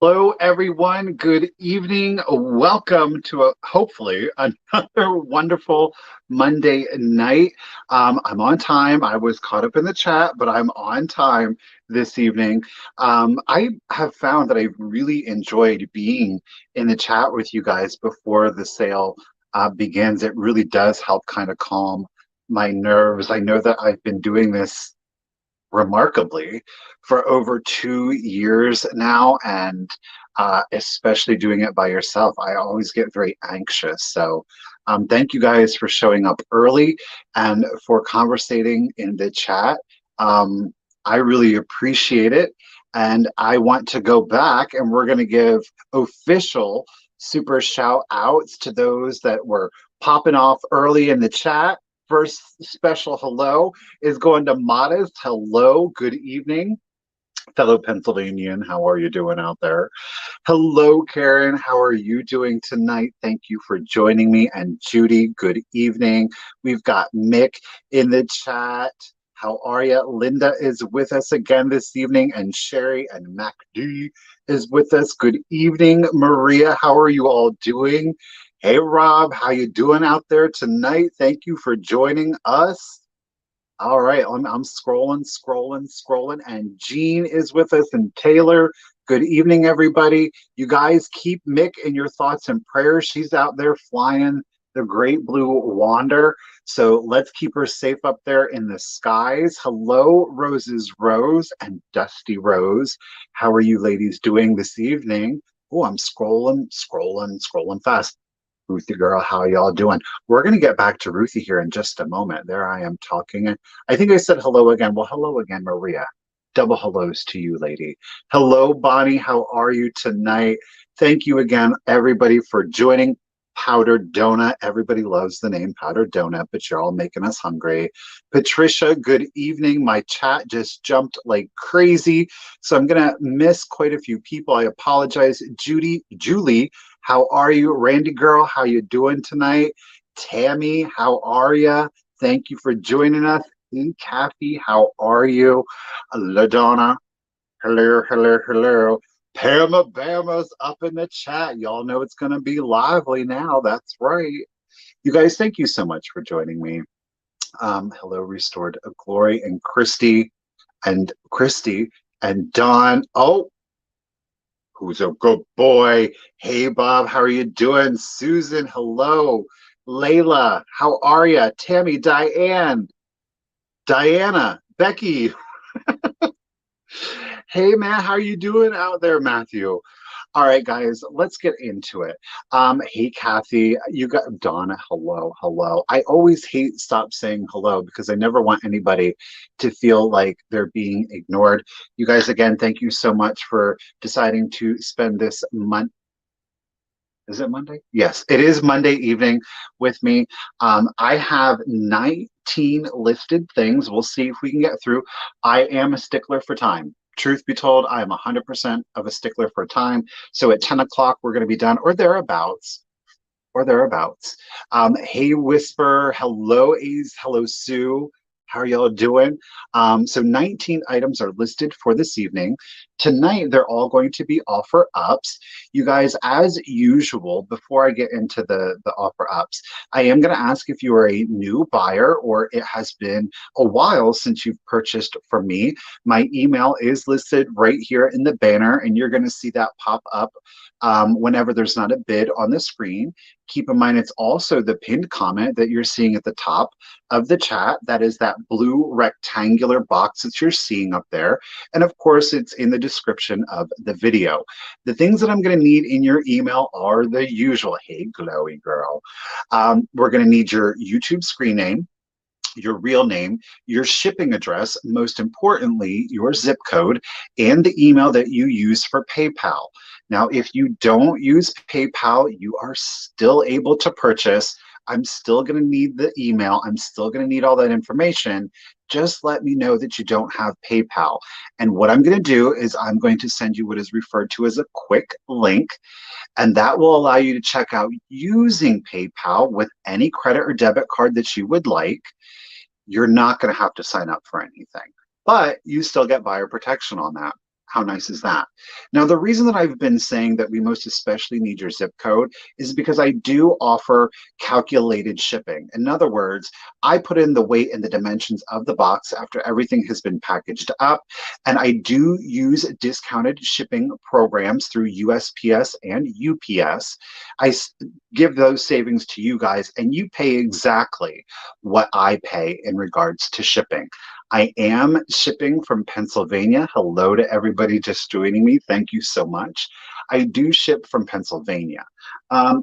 Hello, everyone. Good evening. Welcome to hopefully another wonderful Monday night. I'm on time. I was caught up in the chat, but I'm on time this evening. I have found that I've really enjoyed being in the chat with you guys before the sale begins. It really does help kind of calm my nerves. I know that I've been doing this remarkably for over 2 years now, and especially doing it by yourself, I always get very anxious. So thank you guys for showing up early and for conversating in the chat. I really appreciate it, and I want to go back and we're going to give official super shout outs to those that were popping off early in the chat. First special hello is going to Modest. Hello, good evening. Fellow Pennsylvanian, how are you doing out there? Hello, Karen, how are you doing tonight? Thank you for joining me. And Judy, good evening. We've got Mick in the chat. How are you? Linda is with us again this evening, and Sherry and MacD is with us. Good evening, Maria. How are you all doing? Hey, Rob, how you doing out there tonight? Thank you for joining us. All right, I'm scrolling, and Jean is with us, and Taylor. Good evening, everybody. You guys keep Mick in your thoughts and prayers. She's out there flying the great blue wander, so let's keep her safe up there in the skies. Hello, Rose's Rose and Dusty Rose. How are you ladies doing this evening? Oh, I'm scrolling fast. Ruthie girl, how y'all doing? We're going to get back to Ruthie here in just a moment. There I am talking. I think I said hello again. Well, hello again, Maria. Double hellos to you, lady. Hello, Bonnie. How are you tonight? Thank you again, everybody, for joining. Powdered Donut. Everybody loves the name Powdered Donut, but you're all making us hungry. Patricia, good evening. My chat just jumped like crazy, so I'm going to miss quite a few people. I apologize. Julie, how are you? Randy girl, how you doing tonight? Tammy, how are you? Thank you for joining us. Hey, Kathy, how are you? LaDonna, hello. Pamma Bama's up in the chat. Y'all know it's going to be lively now. That's right. You guys, thank you so much for joining me. Hello, Restored Glory and Christy and Don. Oh, who's a good boy? Hey, Bob, how are you doing? Susan, hello. Layla, how are you? Tammy, Diana, Becky. Hey, man, how are you doing out there, Matthew? All right, guys, let's get into it. Hey, Kathy, you got Donna. Hello. I always stop saying hello because I never want anybody to feel like they're being ignored. You guys, again, thank you so much for deciding to spend this month. Is it Monday? Yes, it is Monday evening with me. I have 19 listed things. We'll see if we can get through. I am a stickler for time. Truth be told, I am 100% of a stickler for time. So at 10 o'clock, we're going to be done or thereabouts. Hey, Whisper. Hello, Ace. Hello, Sue. How are y'all doing? So 19 items are listed for this evening. Tonight, they're all going to be offer ups. You guys, as usual, before I get into the offer ups, I am going to ask if you are a new buyer or it has been a while since you've purchased from me. My email is listed right here in the banner, and you're going to see that pop up whenever there's not a bid on the screen. Keep in mind, it's also the pinned comment that you're seeing at the top of the chat. That is that blue rectangular box that you're seeing up there. And of course, it's in the description of the video. The things that I'm going to need in your email are the usual. Hey, glowy girl. We're going to need your YouTube screen name, your real name, your shipping address, most importantly, your zip code, and the email that you use for PayPal. Now, if you don't use PayPal, you are still able to purchase. I'm still going to need the email. I'm still going to need all that information. Just let me know that you don't have PayPal. And what I'm going to do is I'm going to send you what is referred to as a quick link, and that will allow you to check out using PayPal with any credit or debit card that you would like. You're not going to have to sign up for anything, but you still get buyer protection on that. How nice is that? Now, the reason that I've been saying that we most especially need your zip code is because I do offer calculated shipping. In other words, I put in the weight and the dimensions of the box after everything has been packaged up. And I do use discounted shipping programs through USPS and UPS. Give those savings to you guys, and you pay exactly what I pay in regards to shipping. I am shipping from Pennsylvania. Hello to everybody just joining me. Thank you so much. I do ship from Pennsylvania.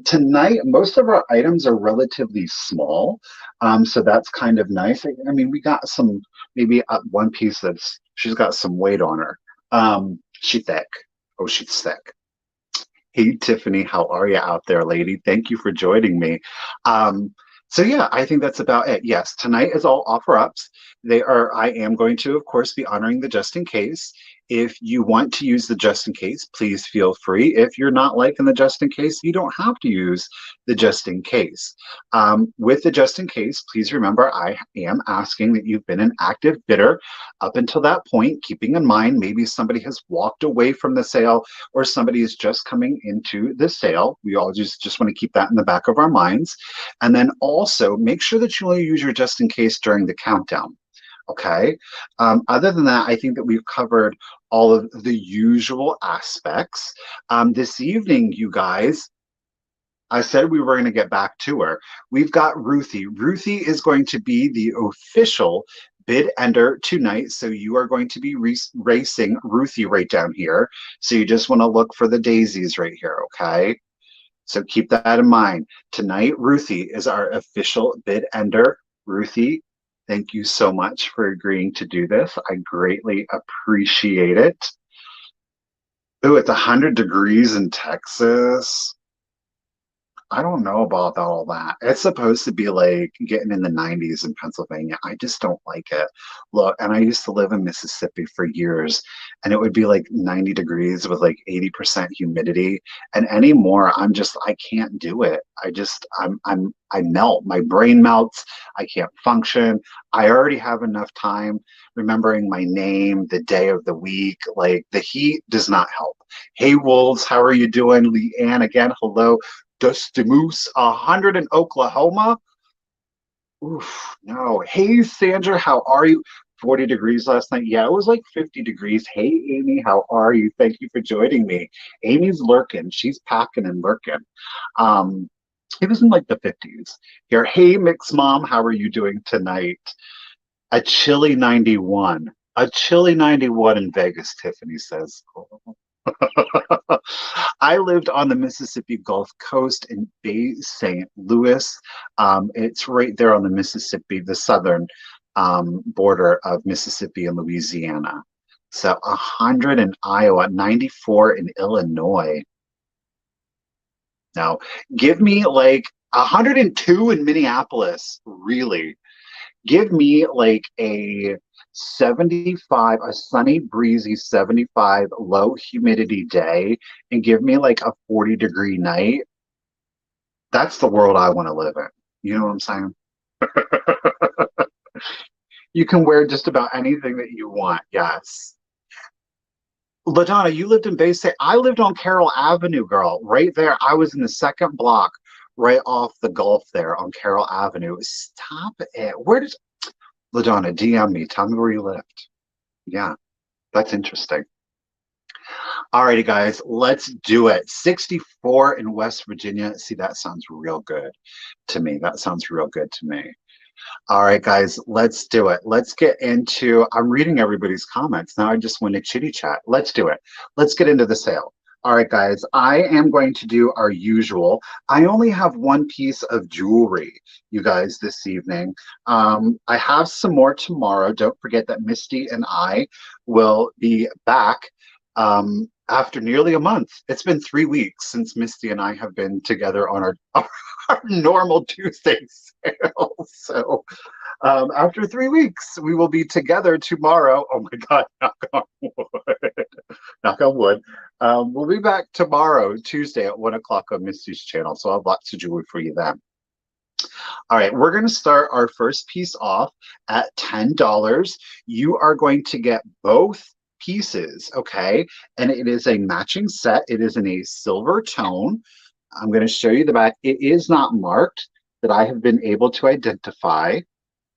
Tonight, most of our items are relatively small, so that's kind of nice. I mean, we got some, maybe one piece she's got some weight on her. She's thick. Oh, she's thick. Hey, Tiffany, how are you out there, lady? Thank you for joining me. So yeah, I think that's about it. Yes, tonight is all offer ups. I am going to, of course, be honoring the just in case. If you want to use the just in case, please feel free. If you're not liking the just in case, you don't have to use the just in case. With the just in case, please remember I am asking that you've been an active bidder up until that point, keeping in mind maybe somebody has walked away from the sale or somebody is just coming into the sale. We all just want to keep that in the back of our minds. And then also make sure that you only use your just in case during the countdown. Okay. Other than that, I think that we've covered all of the usual aspects. This evening, you guys, I said we were going to get back to her. We've got Ruthie. Ruthie is going to be the official bid ender tonight. So you are going to be racing Ruthie right down here. So you just want to look for the daisies right here. Okay. So keep that in mind. Tonight, Ruthie is our official bid ender. Ruthie, thank you so much for agreeing to do this. I greatly appreciate it. Oh, it's 100 degrees in Texas. I don't know about all that. It's supposed to be like getting in the 90s in Pennsylvania. I just don't like it. Look, and I used to live in Mississippi for years, and it would be like 90 degrees with like 80% humidity. And anymore, I can't do it. I melt. My brain melts. I can't function. I already have enough time remembering my name, the day of the week. Like the heat does not help. Hey, Wolves, how are you doing? Leanne again, hello. Dusty Moose, 100 in Oklahoma. Oof, no. Hey, Sandra, how are you? 40 degrees last night. Yeah, it was like 50 degrees. Hey, Amy, how are you? Thank you for joining me. Amy's lurking. She's packing and lurking. It was in like the 50s. Here, hey, Mix Mom, how are you doing tonight? A chilly 91. A chilly 91 in Vegas, Tiffany says. I lived on the Mississippi Gulf Coast in Bay St. Louis. It's right there on the Mississippi, the southern border of Mississippi and Louisiana. So 100 in Iowa, 94 in Illinois. Now, give me like 102 in Minneapolis, really. Give me like a 75, a sunny, breezy 75, low humidity day, and give me like a 40-degree night. That's the world I want to live in. You know what I'm saying? You can wear just about anything that you want. Yes. LaDonna, you lived in Bay State. I lived on Carroll Avenue, girl, right there. I was in the second block right off the Gulf there on Carroll Avenue. Stop it. Where does LaDonna, DM me. Tell me where you lived. Yeah, that's interesting. All righty, guys, let's do it. 64 in West Virginia. See, that sounds real good to me. That sounds real good to me. All right, guys, let's do it. Let's get into, I'm reading everybody's comments. Now I just want to chitty chat. Let's do it. Let's get into the sale. All right, guys, I am going to do our usual. I only have one piece of jewelry, you guys, this evening. I have some more tomorrow. Don't forget that Misty and I will be back after nearly a month. It's been 3 weeks since Misty and I have been together on our normal Tuesday sale. So after 3 weeks, we will be together tomorrow. Oh my God, knock on wood. Knock on wood. We'll be back tomorrow, Tuesday at 1 o'clock on Misty's channel. So I'll have lots of jewelry for you then. All right, we're going to start our first piece off at $10. You are going to get both pieces, okay? And it is a matching set. It is in a silver tone. I'm going to show you the back. It is not marked that I have been able to identify.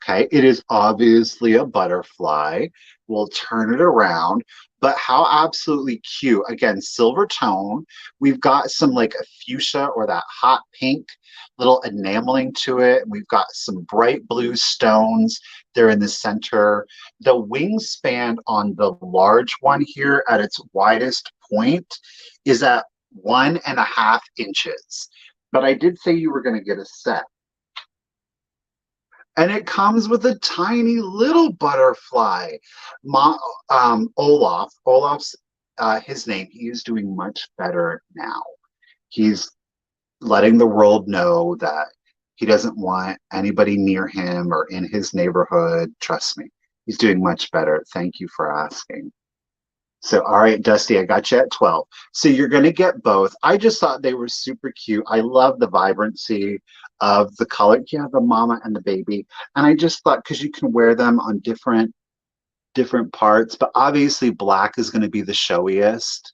Okay, it is obviously a butterfly. We'll turn it around, but how absolutely cute. Again, silver tone. We've got some like a fuchsia or that hot pink little enameling to it. We've got some bright blue stones. They're in the center. The wingspan on the large one here at its widest point is at 1.5 inches. But I did say you were going to get a set. And it comes with a tiny little butterfly. Olaf's his name. He is doing much better now. He's letting the world know that he doesn't want anybody near him or in his neighborhood. Trust me, he's doing much better. Thank you for asking. So, all right, Dusty, I got you at 12. So you're going to get both. I just thought they were super cute. I love the vibrancy of the color. Yeah, the mama and the baby. And I just thought because you can wear them on different parts, but obviously black is going to be the showiest.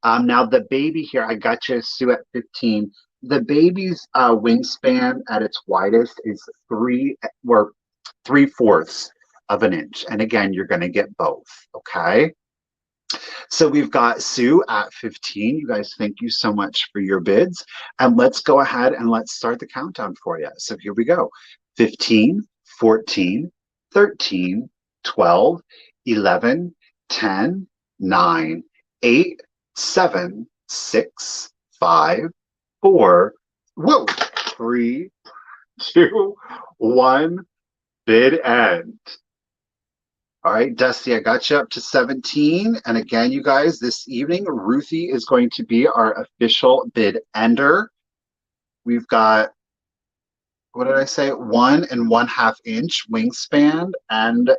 Now the baby here, I got you, Sue, at 15. The baby's wingspan at its widest is 3/4 of an inch. And again, you're going to get both, okay? So we've got Sue at 15. You guys, thank you so much for your bids. And let's go ahead and let's start the countdown for you. So here we go. 15, 14, 13, 12, 11, 10, 9, 8, 7, 6, 5, 4, whoa, 3, 2, 1, bid end. All right, Dusty, I got you up to 17. And again, you guys, this evening, Ruthie is going to be our official bid ender. We've got, what did I say? 1.5 inch wingspan. And,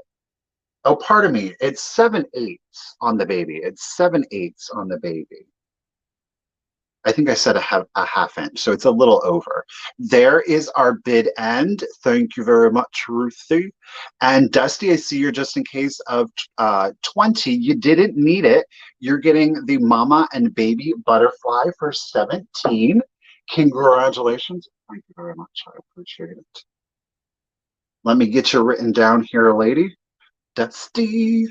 oh, pardon me, it's 7/8 on the baby. It's 7/8 on the baby. I think I said a half inch, so it's a little over. There is our bid end. Thank you very much, Ruthie. And Dusty, I see you're just in case of 20. You didn't need it. You're getting the mama and baby butterfly for 17. Congratulations. Thank you very much. I appreciate it. Let me get you written down here, lady. Dusty.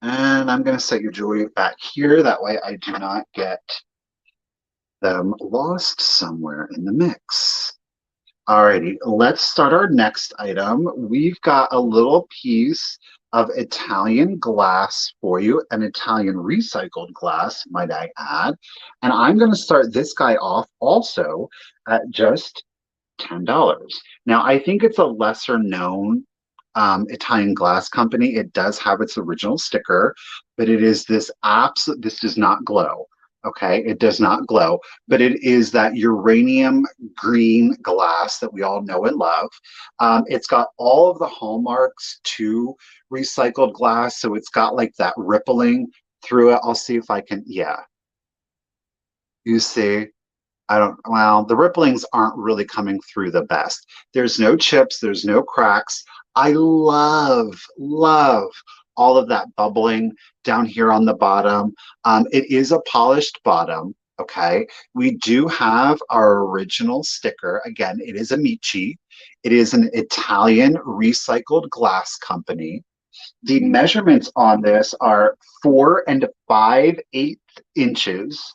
And I'm going to set your jewelry back here. That way I do not get them lost somewhere in the mix. Alrighty, let's start our next item. We've got a little piece of Italian glass for you, an Italian recycled glass, might I add. And I'm going to start this guy off also at just $10. Now, I think it's a lesser known Italian glass company. It does have its original sticker, but it is this absolute, this does not glow. Okay, it does not glow, but it is that uranium green glass that we all know and love. It's got all of the hallmarks to recycled glass. So it's got like that rippling through it. I'll see if I can, yeah. You see, well, the ripplings aren't really coming through the best. There's no chips, there's no cracks. I love all of that bubbling down here on the bottom. It is a polished bottom, okay? We do have our original sticker. Again, it is Amici. It is an Italian recycled glass company. The measurements on this are 4 5/8 inches,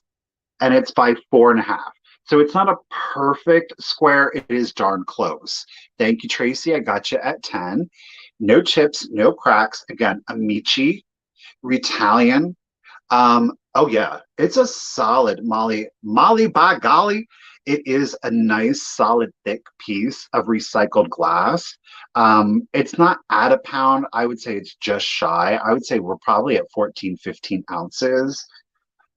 and it's by 4.5. So it's not a perfect square. It is darn close. Thank you, Tracy. I got you at 10. No chips, no cracks. Again, Amici, Retalian. Oh yeah, it's a solid Molly by golly. It is a nice, solid, thick piece of recycled glass. It's not at a pound. I would say it's just shy. I would say we're probably at 14, 15 ounces.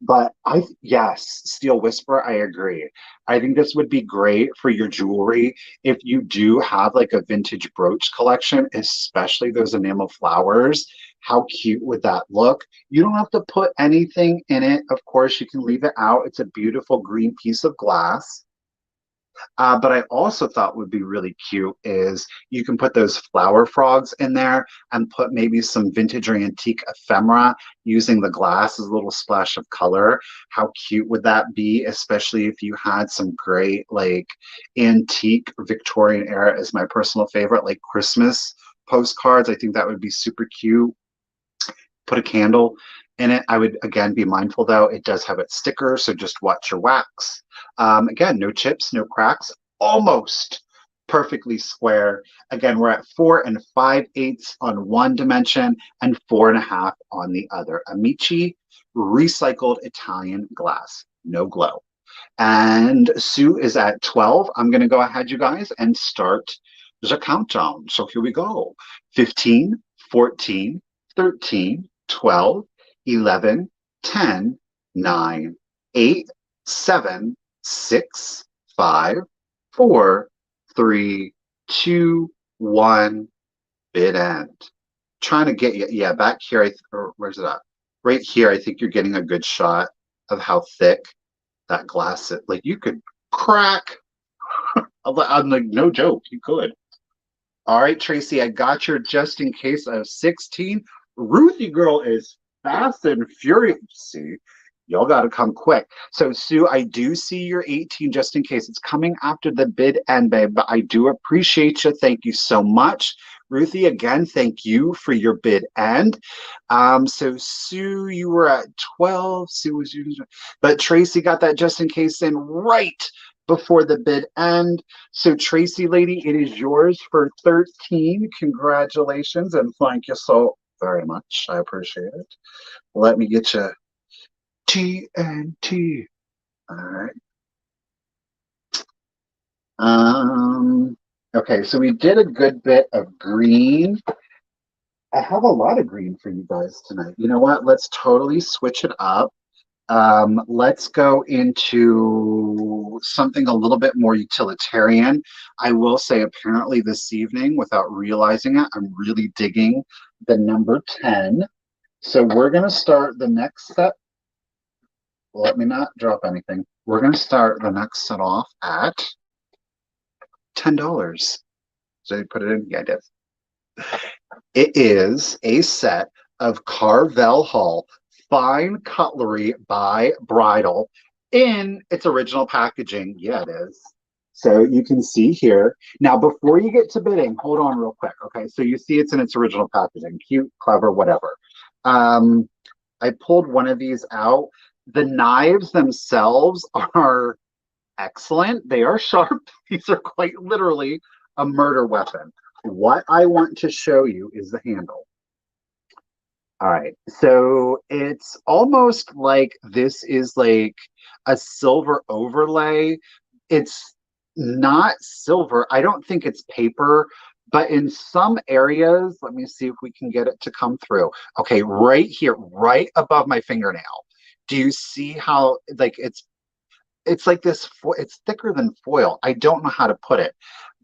But yes, Steel Whisper, I agree. I think this would be great for your jewelry if you do have like a vintage brooch collection, especially those enamel flowers. How cute would that look? You don't have to put anything in it. Of course, you can leave it out. It's a beautiful green piece of glass. But I also thought would be really cute is you can put those flower frogs in there and put maybe some vintage or antique ephemera using the glass as a little splash of color. How cute would that be, especially if you had some great like antique Victorian era is my personal favorite, like Christmas postcards. I think that would be super cute. Put a candle in it. I would again be mindful though, it does have its sticker, so just watch your wax. Again, no chips, no cracks, almost perfectly square. Again, we're at 4 5/8 on one dimension and 4.5 on the other. Amici recycled Italian glass, no glow. And Sue is at 12. I'm going to go ahead, you guys, and start the countdown. So here we go. 15, 14, 13, 12, 11, 10, 9, 8, 7, 6, 5, 4, 3, 2, 1, bid end. Trying to get you, yeah, back here, or where's it at? Right here, I think you're getting a good shot of how thick that glass is. Like you could crack. I'm like, no joke, you could. All right, Tracy, I got your just in case of 16. Ruthie girl is fast and furious. See, y'all got to come quick. So, Sue, I do see your 18 just in case. It's coming after the bid end, babe, but I do appreciate you. Thank you so much. Ruthie, again, thank you for your bid end. So, Sue, you were at 12. Sue was, but Tracy got that just in case in right before the bid end. So Tracy lady, it is yours for 13. Congratulations and thank you so very much. I appreciate it. Let me get you TNT. All right. Okay, so we did a good bit of green. I have a lot of green for you guys tonight. You know what? Let's totally switch it up. Let's go into something a little bit more utilitarian. I will say, apparently, this evening, without realizing it, I'm really digging the number 10. So we're going to start the next set. Let me not drop anything. We're going to start the next set off at $10. Did I put it in? Yeah, I did. It is a set of Carvel Hall fine cutlery by Bridal in its original packaging. Yeah, it is. So you can see here. Now, before you get to bidding, hold on real quick. Okay, so you see it's in its original packaging. Cute, clever, whatever. I pulled one of these out. The knives themselves are excellent. They are sharp. These are quite literally a murder weapon. What I want to show you is the handle. All right, so it's almost like this is like a silver overlay. It's not silver. I don't think it's paper, but in some areas, let me see if we can get it to come through. Okay, right here, right above my fingernail. Do you see how like it's like this, it's thicker than foil. I don't know how to put it,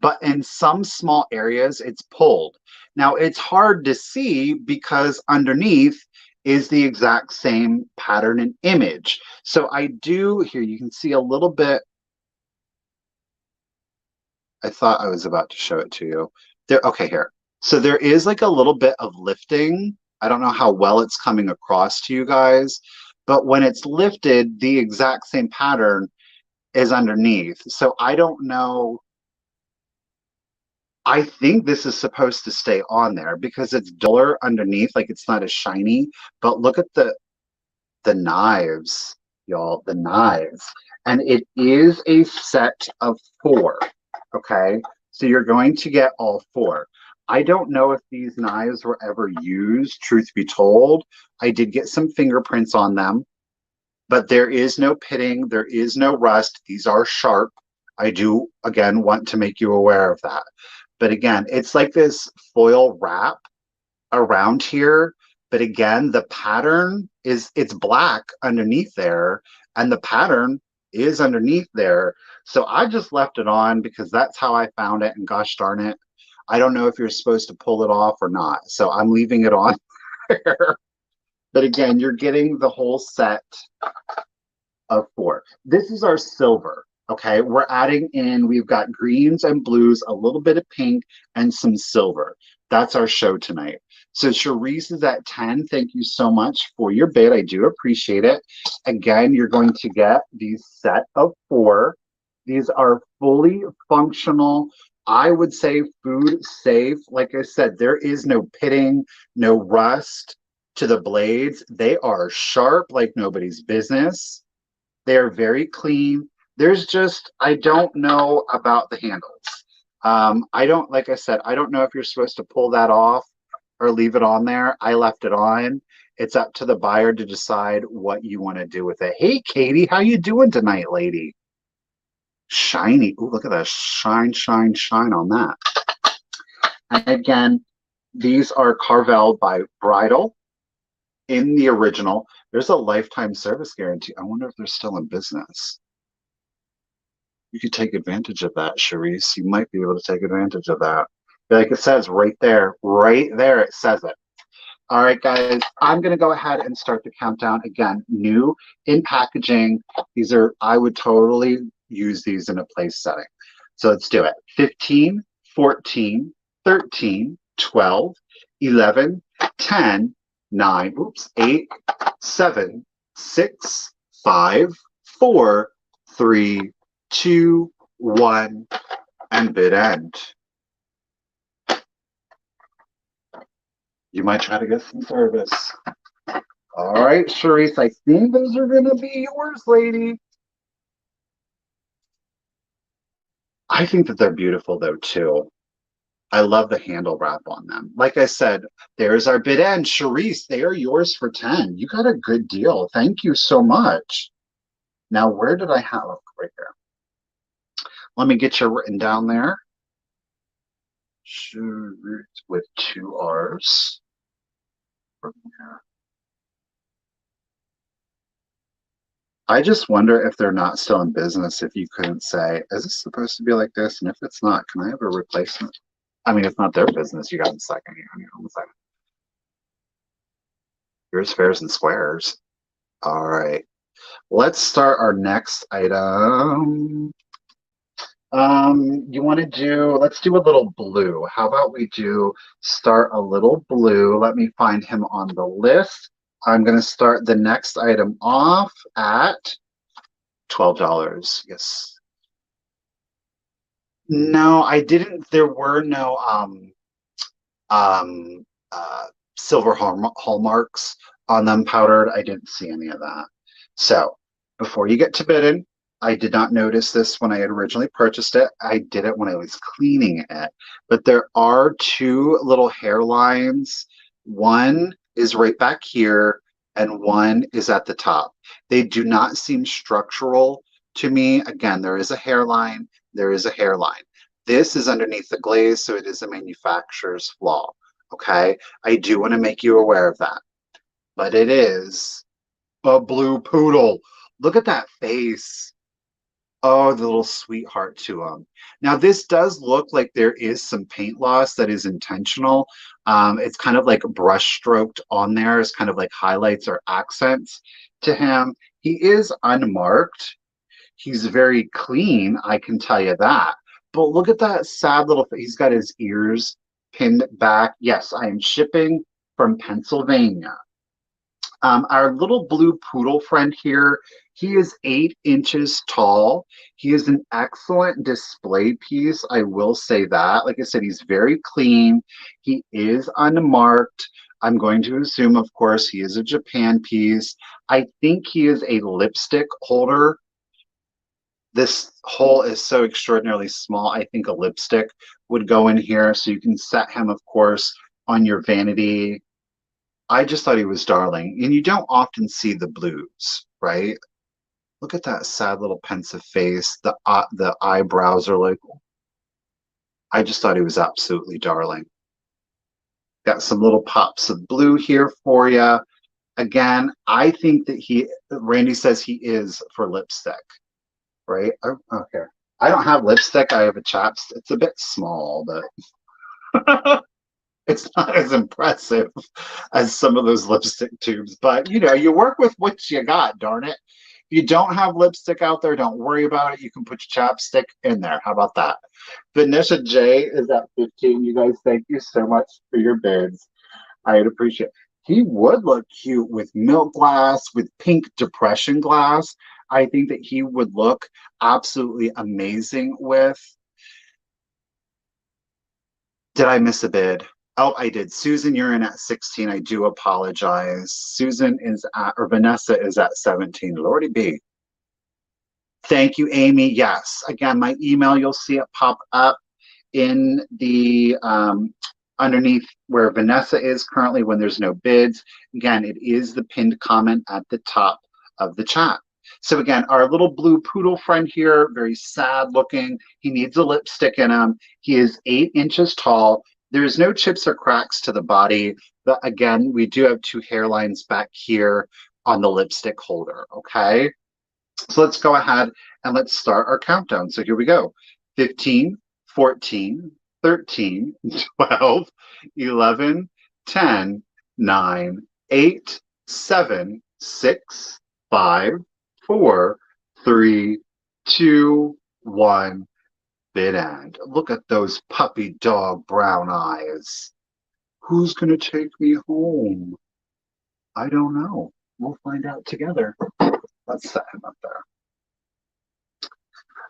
but in some small areas it's pulled. Now it's hard to see because underneath is the exact same pattern and image. So I do here, you can see a little bit. I thought I was about to show it to you. There, okay, here. So there is like a little bit of lifting. I don't know how well it's coming across to you guys, but when it's lifted, the exact same pattern is underneath. So I don't know. I think this is supposed to stay on there because it's duller underneath, like it's not as shiny. But look at the knives, y'all, the knives. And it is a set of 4. Okay. So you're going to get all 4. I don't know if these knives were ever used, truth be told. I did get some fingerprints on them, but there is no pitting, there is no rust. These are sharp. I do, again, want to make you aware of that. But again, it's like this foil wrap around here. But again, the pattern is, it's black underneath there, and the pattern is underneath there. So I just left it on because that's how I found it. And gosh darn it, I don't know if you're supposed to pull it off or not. So I'm leaving it on there. But again, you're getting the whole set of 4. This is our silver. Okay, we're adding in, we've got greens and blues, a little bit of pink, and some silver. That's our show tonight. So Charisse is at 10. Thank you so much for your bid. I do appreciate it. Again, you're going to get these set of 4. These are fully functional, I would say food safe. Like I said, there is no pitting, no rust to the blades. They are sharp like nobody's business. They are very clean. There's just, I don't know about the handles. I don't, like I said, I don't know if you're supposed to pull that off or leave it on there. I left it on. It's up to the buyer to decide what you want to do with it. Hey, Katie, how you doing tonight, lady? Shiny. Ooh, look at that shine, shine, shine on that. And again, these are Carvel by Bridal in the original. There's a lifetime service guarantee. I wonder if they're still in business. You could take advantage of that, Charisse. You might be able to take advantage of that. Like it says right there, it says it. All right, guys, I'm going to go ahead and start the countdown. Again, new in packaging. These are, I would totally use these in a place setting. So let's do it. 15, 14, 13, 12, 11, 10, 9, oops, 8, 7, 6, 5, 4, 3, 2, 1, and bid end. You might try to get some service. All right, Charisse, I think those are going to be yours, lady. I think that they're beautiful, though, too. I love the handle wrap on them. Like I said, there's our bid end. Charisse, they are yours for 10. You got a good deal. Thank you so much. Now, where did I have it? Right here. Let me get you written down there. Charisse with 2 R's. From here. I just wonder if they're not still in business, if you couldn't say, is this supposed to be like this? And if it's not, can I have a replacement? I mean, it's not their business. You got a second here. Hang on a second. Here's fairs and squares. All right. Let's start our next item. You want to do, let's do a little blue. How about we do start a little blue? Let me find him on the list. I'm going to start the next item off at $12. Yes. No, I didn't. There were no um, silver hallmarks on them powdered. I didn't see any of that. So before you get to bidding, I did not notice this when I had originally purchased it. I did it when I was cleaning it. But there are 2 little hairlines. One is right back here, and one is at the top. They do not seem structural to me. Again, there is a hairline. There is a hairline. This is underneath the glaze, so it is a manufacturer's flaw. Okay? I do want to make you aware of that. But it is a blue poodle. Look at that face. Oh, the little sweetheart to him. Now, this does look like there is some paint loss that is intentional. It's kind of like brush stroked on there as kind of like highlights or accents to him. He is unmarked. He's very clean, I can tell you that. But look at that sad little, he's got his ears pinned back. Yes, I am shipping from Pennsylvania. Our little blue poodle friend here, he is 8 inches tall. He is an excellent display piece. I will say that. Like I said, he's very clean. He is unmarked. I'm going to assume, of course, he is a Japan piece. I think he is a lipstick holder. This hole is so extraordinarily small. I think a lipstick would go in here. So you can set him, of course, on your vanity. I just thought he was darling. And you don't often see the blues, right? Look at that sad little pensive face. The eyebrows are like, I just thought he was absolutely darling. Got some little pops of blue here for you. Again, I think that Randy says he is for lipstick, right? Oh, okay. I don't have lipstick. I have a chapstick. It's a bit small, but it's not as impressive as some of those lipstick tubes. But, you know, you work with what you got, darn it. you don't have lipstick out there, don't worry about it. You can put your chapstick in there. How about that? Vanessa J is at 15. You guys, thank you so much for your bids. I'd appreciate it. He would look cute with milk glass, with pink depression glass. I think that he would look absolutely amazing with. Did I miss a bid? Oh, I did. Susan, you're in at 16. I do apologize. Susan is at, or Vanessa is at 17. Lordy B. Thank you, Amy. Yes. Again, my email, you'll see it pop up in the underneath where Vanessa is currently when there's no bids. Again, it is the pinned comment at the top of the chat. So again, our little blue poodle friend here, very sad looking. He needs a lipstick in him. He is 8 inches tall. There's no chips or cracks to the body, but again, we do have 2 hairlines back here on the lipstick holder, okay? So let's go ahead and let's start our countdown. So here we go. 15, 14, 13, 12, 11, 10, 9, 8, 7, 6, 5, 4, 3, 2, 1. Bid end. Look at those puppy dog brown eyes. Who's going to take me home? I don't know. We'll find out together. Let's set him up there.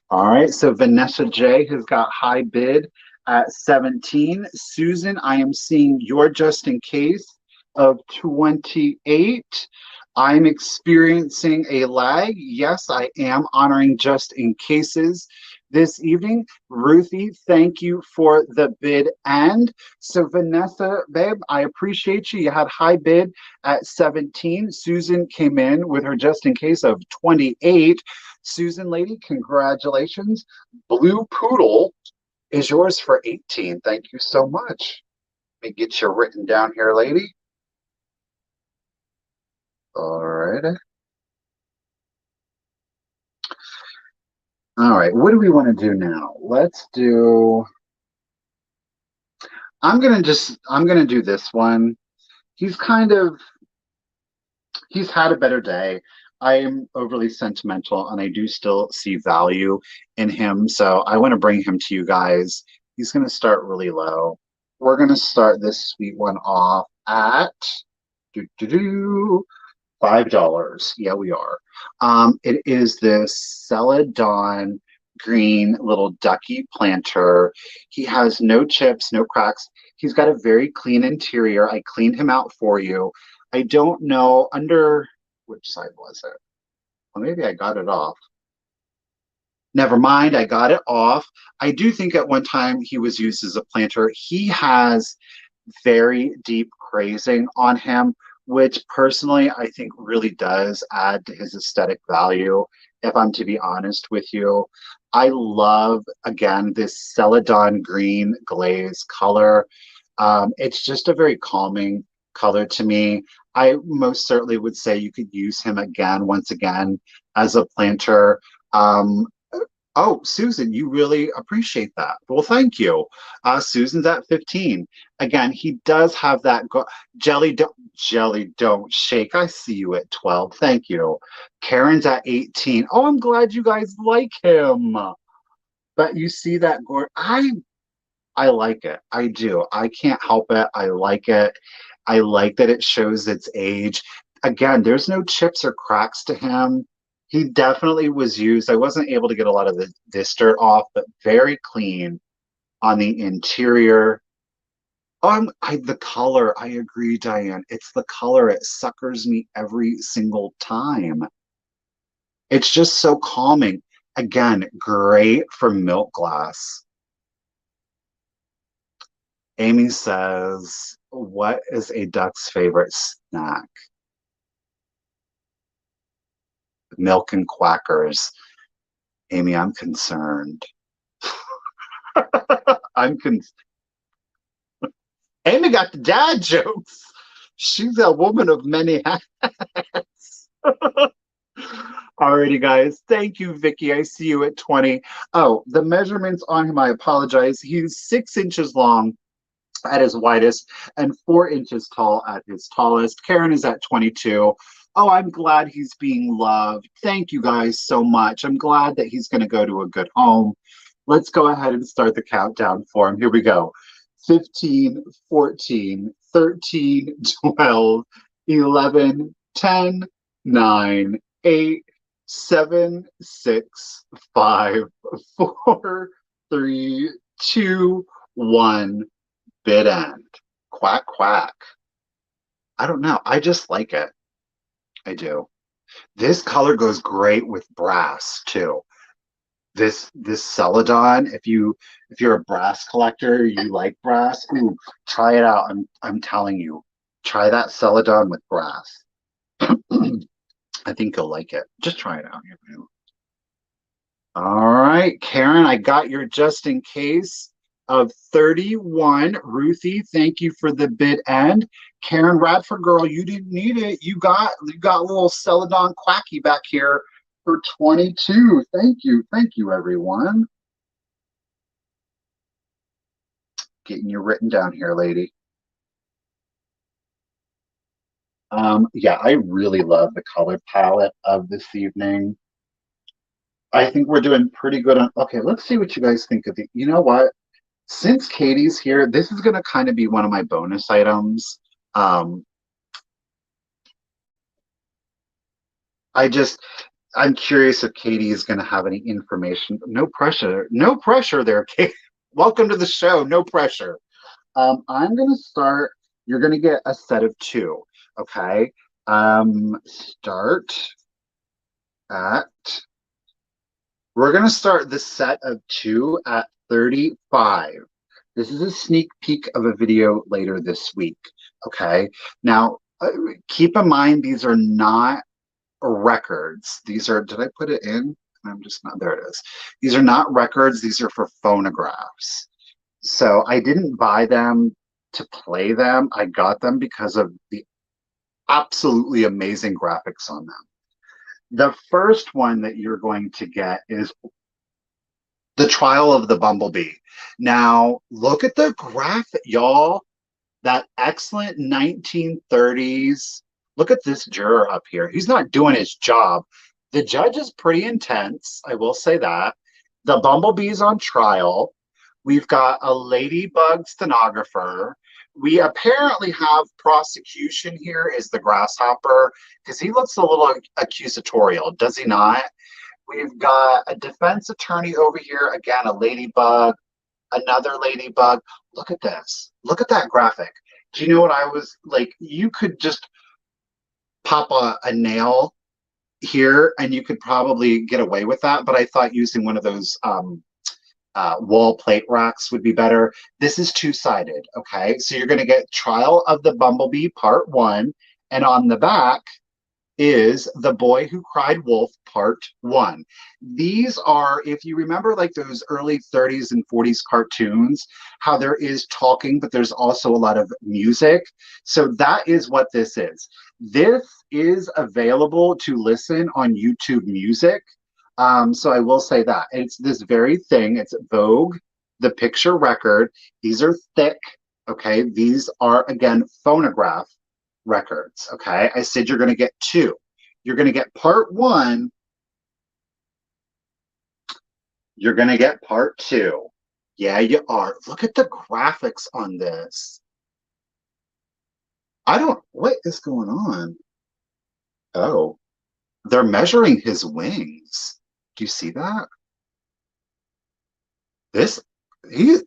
All right, so Vanessa J has got high bid at 17. Susan, I am seeing your just in case of 28. I'm experiencing a lag. Yes, I am honoring just in cases this evening. Ruthie, thank you for the bid end. So Vanessa, babe, I appreciate you. You had high bid at 17. Susan came in with her just in case of 28. Susan, lady, congratulations. Blue Poodle is yours for 18. Thank you so much. Let me get you written down here, lady. All right. All right, what do we want to do now? Let's do, I'm going to do this one. He's had a better day. I am overly sentimental and I do still see value in him. So I want to bring him to you guys. He's going to start really low. We're going to start this sweet one off at $5. Yeah, we are. It is this Celadon green little ducky planter. He has no chips, no cracks. He's got a very clean interior. I cleaned him out for you. I don't know under which side was it? Well, maybe I got it off. Never mind, I got it off. I do think at one time he was used as a planter. He has very deep grazing on him, which personally I think really does add to his aesthetic value, if I'm to be honest with you. I love, again, this Celadon green glaze color. It's just a very calming color to me. I most certainly would say you could use him again, once again, as a planter. Oh, Susan, you really appreciate that. Well, thank you. Susan's at 15. Again, he does have that jelly, don't shake. I see you at 12. Thank you. Karen's at 18. Oh, I'm glad you guys like him. But you see that I like it. I do. I can't help it. I like it. I like that it shows its age. Again, there's no chips or cracks to him. He definitely was used. I wasn't able to get a lot of this dirt off, but very clean on the interior. The color, I agree, Diane. It's the color. It suckers me every single time. It's just so calming. Again, great for milk glass. Amy says, what is a duck's favorite snack? Milk and quackers. Amy, I'm concerned. Amy got the dad jokes. She's a woman of many hats. Alrighty, guys. Thank you, Vicky. I see you at 20. Oh, the measurements on him, I apologize. He's 6 inches long at his widest and 4 inches tall at his tallest. Karen is at 22. Oh, I'm glad he's being loved. Thank you guys so much. I'm glad that he's going to go to a good home. Let's go ahead and start the countdown for him. Here we go. 15, 14, 13, 12, 11, 10, 9, 8, 7, 6, 5, 4, 3, 2, 1. Bid end. Quack, quack. I don't know. I just like it. I do. This color goes great with brass too. This celadon, if you're a brass collector, you like brass, ooh, try it out. I'm telling you, try that celadon with brass. I think you'll like it. Just try it out. All right, Karen, I got your just in case of 31. Ruthie, thank you for the bid end. Karen Radford girl, you didn't need it. You got a little Celadon Quacky back here for 22. Thank you. Thank you, everyone. Getting you written down here, lady. Yeah, I really love the color palette of this evening. I think we're doing pretty good on. Okay, let's see what you guys think of the. You know what? Since Katie's here, this is going to kind of be one of my bonus items. Um, I just, I'm curious if Katie is going to have any information. No pressure. No pressure there, Katie. Welcome to the show. No pressure. I'm going to start. You're going to get a set of two. Okay. Start at, we're going to start the set of two at 35. This is a sneak peek of a video later this week. Okay. Now, keep in mind, these are not records. These are, did I put it in? I'm just not, there it is. These are not records. These are for phonographs. So I didn't buy them to play them. I got them because of the absolutely amazing graphics on them. The first one that you're going to get is The Trial of the Bumblebee. Now, look at the graphic, y'all. That excellent 1930s. Look at this juror up here. He's not doing his job. The judge is pretty intense. I will say that. The bumblebee's on trial. We've got a ladybug stenographer. We apparently have prosecution here is the grasshopper because he looks a little accusatorial, does he not? We've got a defense attorney over here. Again, a ladybug, another ladybug. Look at this. Look at that graphic. Do you know what I was like? You could just pop a nail here and you could probably get away with that. But I thought using one of those wall plate racks would be better. This is two-sided. Okay. So you're going to get Trial of the Bumblebee Part 1. And on the back, is The Boy Who Cried Wolf Part 1. These are, if you remember like those early 30s and 40s cartoons, how there is talking, but there's also a lot of music. So that is what this is. This is available to listen on YouTube Music. So I will say that. It's this very thing. It's Vogue, the picture record. These are thick. Okay. These are, again, phonograph records. Okay. I said you're going to get two. You're going to get part 1. You're going to get part 2. Yeah, you are. Look at the graphics on this. What is going on? Oh, they're measuring his wings. Do you see that?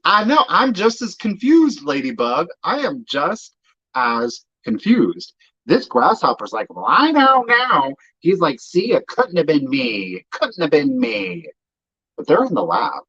I know, I'm just as confused, Ladybug. I am just as confused. This grasshopper's like, well, I know now. He's like, see, it couldn't have been me. It couldn't have been me. But they're in the lab.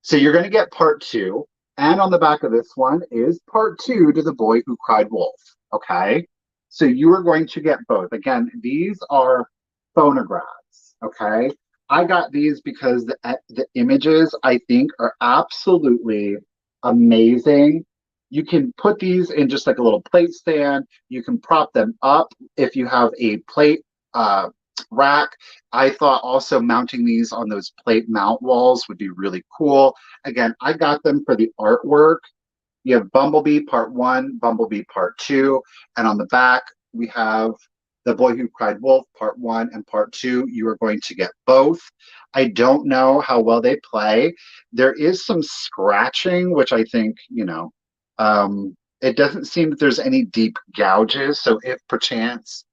So you're going to get part 2. And on the back of this one is part 2 to The Boy Who Cried Wolf. Okay. So you are going to get both. Again, these are phonographs. Okay. I got these because the images I think are absolutely amazing. You can put these in just like a little plate stand. You can prop them up if you have a plate rack. I thought also mounting these on those plate mount walls would be really cool. Again, I got them for the artwork. You have Bumblebee Part 1, Bumblebee Part 2, and on the back we have The Boy Who Cried Wolf, Part 1 and Part 2. You are going to get both. I don't know how well they play. There is some scratching, which I think, it doesn't seem that there's any deep gouges. So if perchance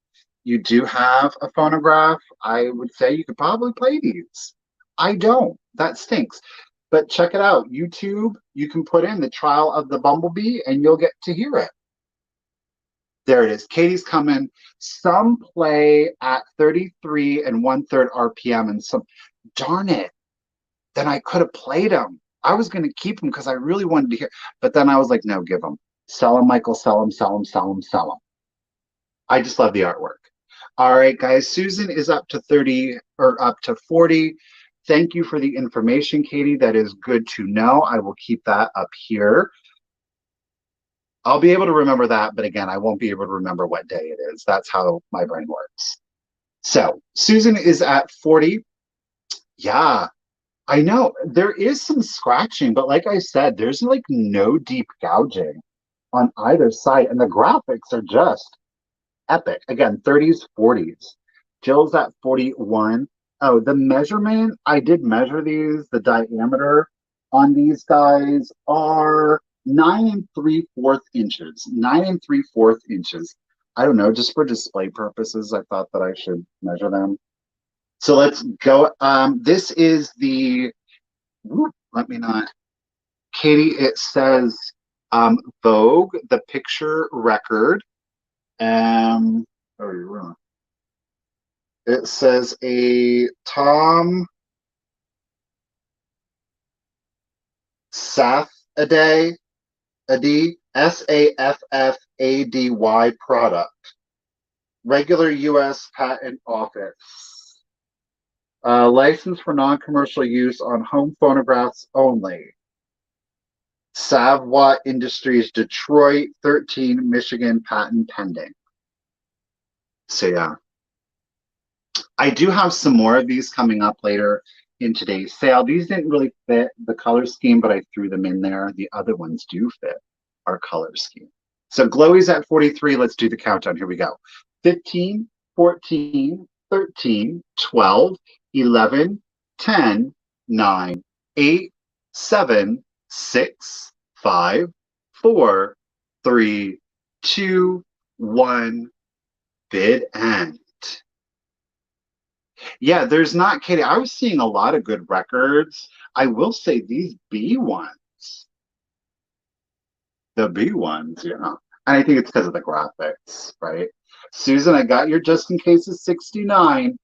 you do have a phonograph, I would say you could probably play these. I don't. That stinks. But check it out. YouTube, you can put in the trial of the bumblebee and you'll get to hear it. There it is. Katie's coming. Some play at 33 and 1/3 RPM, and some, darn it, then I could have played them. I was going to keep them because I really wanted to hear, but then I was like, no, give them. Sell them, Michael. Sell them, sell them, sell them, sell them. I just love the artwork. All right, guys. Susan is up to 30 or up to 40. Thank you for the information, Katie. That is good to know. I will keep that up here. I'll be able to remember that, but again, I won't be able to remember what day it is. That's how my brain works. So Susan is at 40. Yeah, I know. There is some scratching, but like I said, there's like no deep gouging on either side, and the graphics are just epic. Again, 30s, 40s. Jill's at 41. Oh, the measurement, I did measure these. The diameter on these guys are 9 3/4 inches. 9 3/4 inches. I don't know, just for display purposes, I thought that I should measure them. So let's go. This is the, let me not, Katie, it says Vogue, the picture record. Oh, you're wrong. It says a Tom Saffady, Saffady product. Regular U.S. Patent Office. License for non-commercial use on home phonographs only. Savoie Industries, Detroit, 13, Michigan, patent pending. So yeah. I do have some more of these coming up later in today's sale. These didn't really fit the color scheme, but I threw them in there. The other ones do fit our color scheme. So Glowy's at 43. Let's do the countdown. Here we go. 15, 14, 13, 12, 11, 10, 9, 8, 7, 6, 5, 4, 3, 2, 1. Bid end. Yeah, there's not, Katie. I was seeing a lot of good records. I will say these B ones, the B ones, and I think it's because of the graphics, right? Susan, I got your just in case is 69.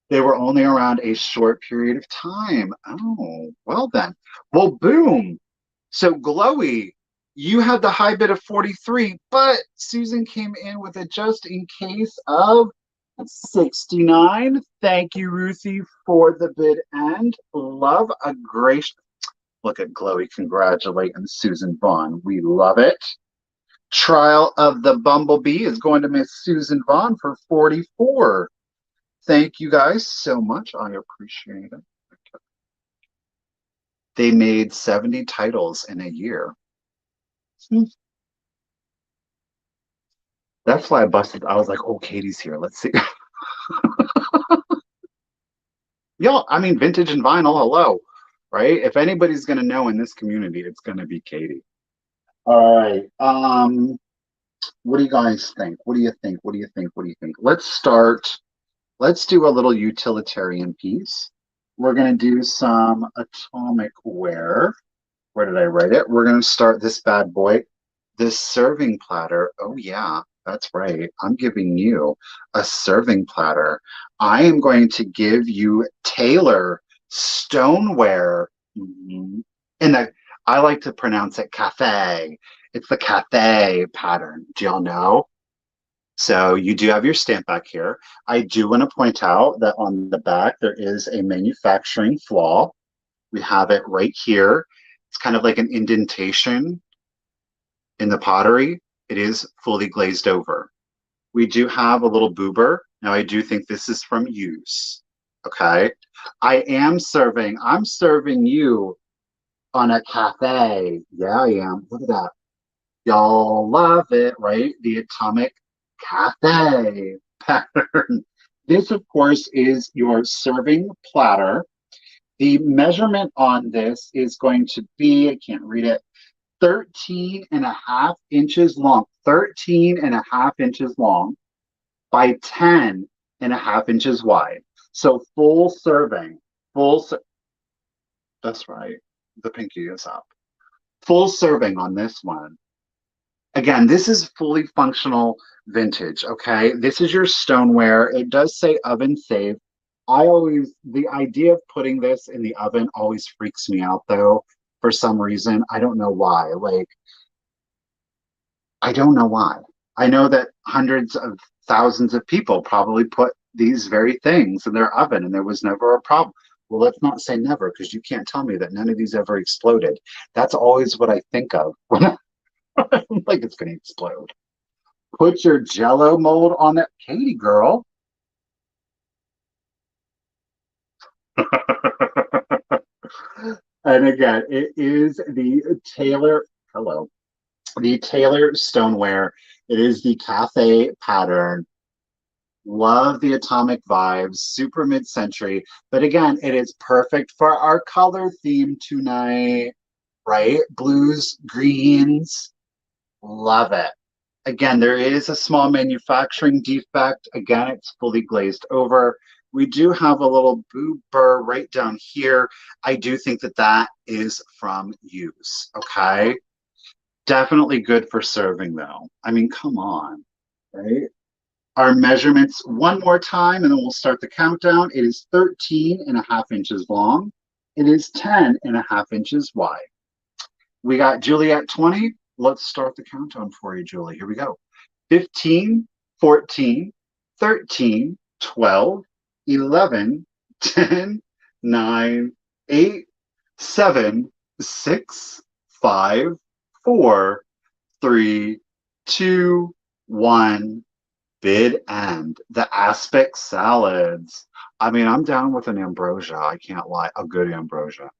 They were only around a short period of time. Oh, well then. Well, boom. So Glowy, you had the high bid of 43, but Susan came in with a just in case of 69. Thank you, Ruthie, for the bid end. Love a gracious look at Glowy congratulating Susan Vaughn. We love it. Trial of the Bumblebee is going to Miss Susan Vaughn for 44. Thank you guys so much. I appreciate it. They made 70 titles in a year. That's why I busted. I was like, oh, Katie's here. Let's see. Y'all, I mean, vintage and vinyl, hello, right? If anybody's going to know in this community, it's going to be Katie. All right. What do you guys think? What do you think? What do you think? What do you think? Let's start. Let's do a little utilitarian piece. We're going to do some atomic ware. Where did I write it? We're going to start this bad boy. This serving platter. Oh, yeah, that's right. I'm giving you a serving platter. I am going to give you Taylor stoneware. And I like to pronounce it cafe. It's the cafe pattern. Do y'all know? So you do have your stamp back here. I do want to point out that on the back, there is a manufacturing flaw. We have it right here. It's kind of like an indentation in the pottery. It is fully glazed over. We do have a little boober. Now, I do think this is from use. Okay. I'm serving you on a cafe. Yeah, I am. Look at that. Y'all love it, right? The atomic cafe pattern. This, of course, is your serving platter. The measurement on this is going to be, I can't read it, 13.5 inches long. 13.5 inches long by 10.5 inches wide. So full serving, that's right. The pinky is up. Full serving on this one. Again, this is fully functional vintage, okay? This is your stoneware. It does say oven safe. The idea of putting this in the oven always freaks me out though, for some reason. I don't know why. I don't know why. I know that hundreds of thousands of people probably put these very things in their oven and there was never a problem. Well, let's not say never because you can't tell me that none of these ever exploded. That's always what I think of when I'm like it's going to explode. Put your Jello mold on that, Katie girl. And again, it is the Taylor. Hello, the Taylor stoneware. It is the cafe pattern. Love the atomic vibes, super mid-century. But again, it is perfect for our color theme tonight, right? Blues, greens, love it. Again, there is a small manufacturing defect. Again, it's fully glazed over. We do have a little boo burr right down here. I do think that that is from use, okay? Definitely good for serving though. I mean, come on, right? Our measurements one more time and then we'll start the countdown. It is 13.5 inches long. It is 10.5 inches wide. We got Julie at 20. Let's start the countdown for you, Julie. Here we go. 15, 14, 13, 12, 11, 10, 9, 8, 7, 6, 5, 4, 3, 2, 1. Bid end. The aspic salads. I mean, I'm down with an ambrosia. I can't lie. A good ambrosia.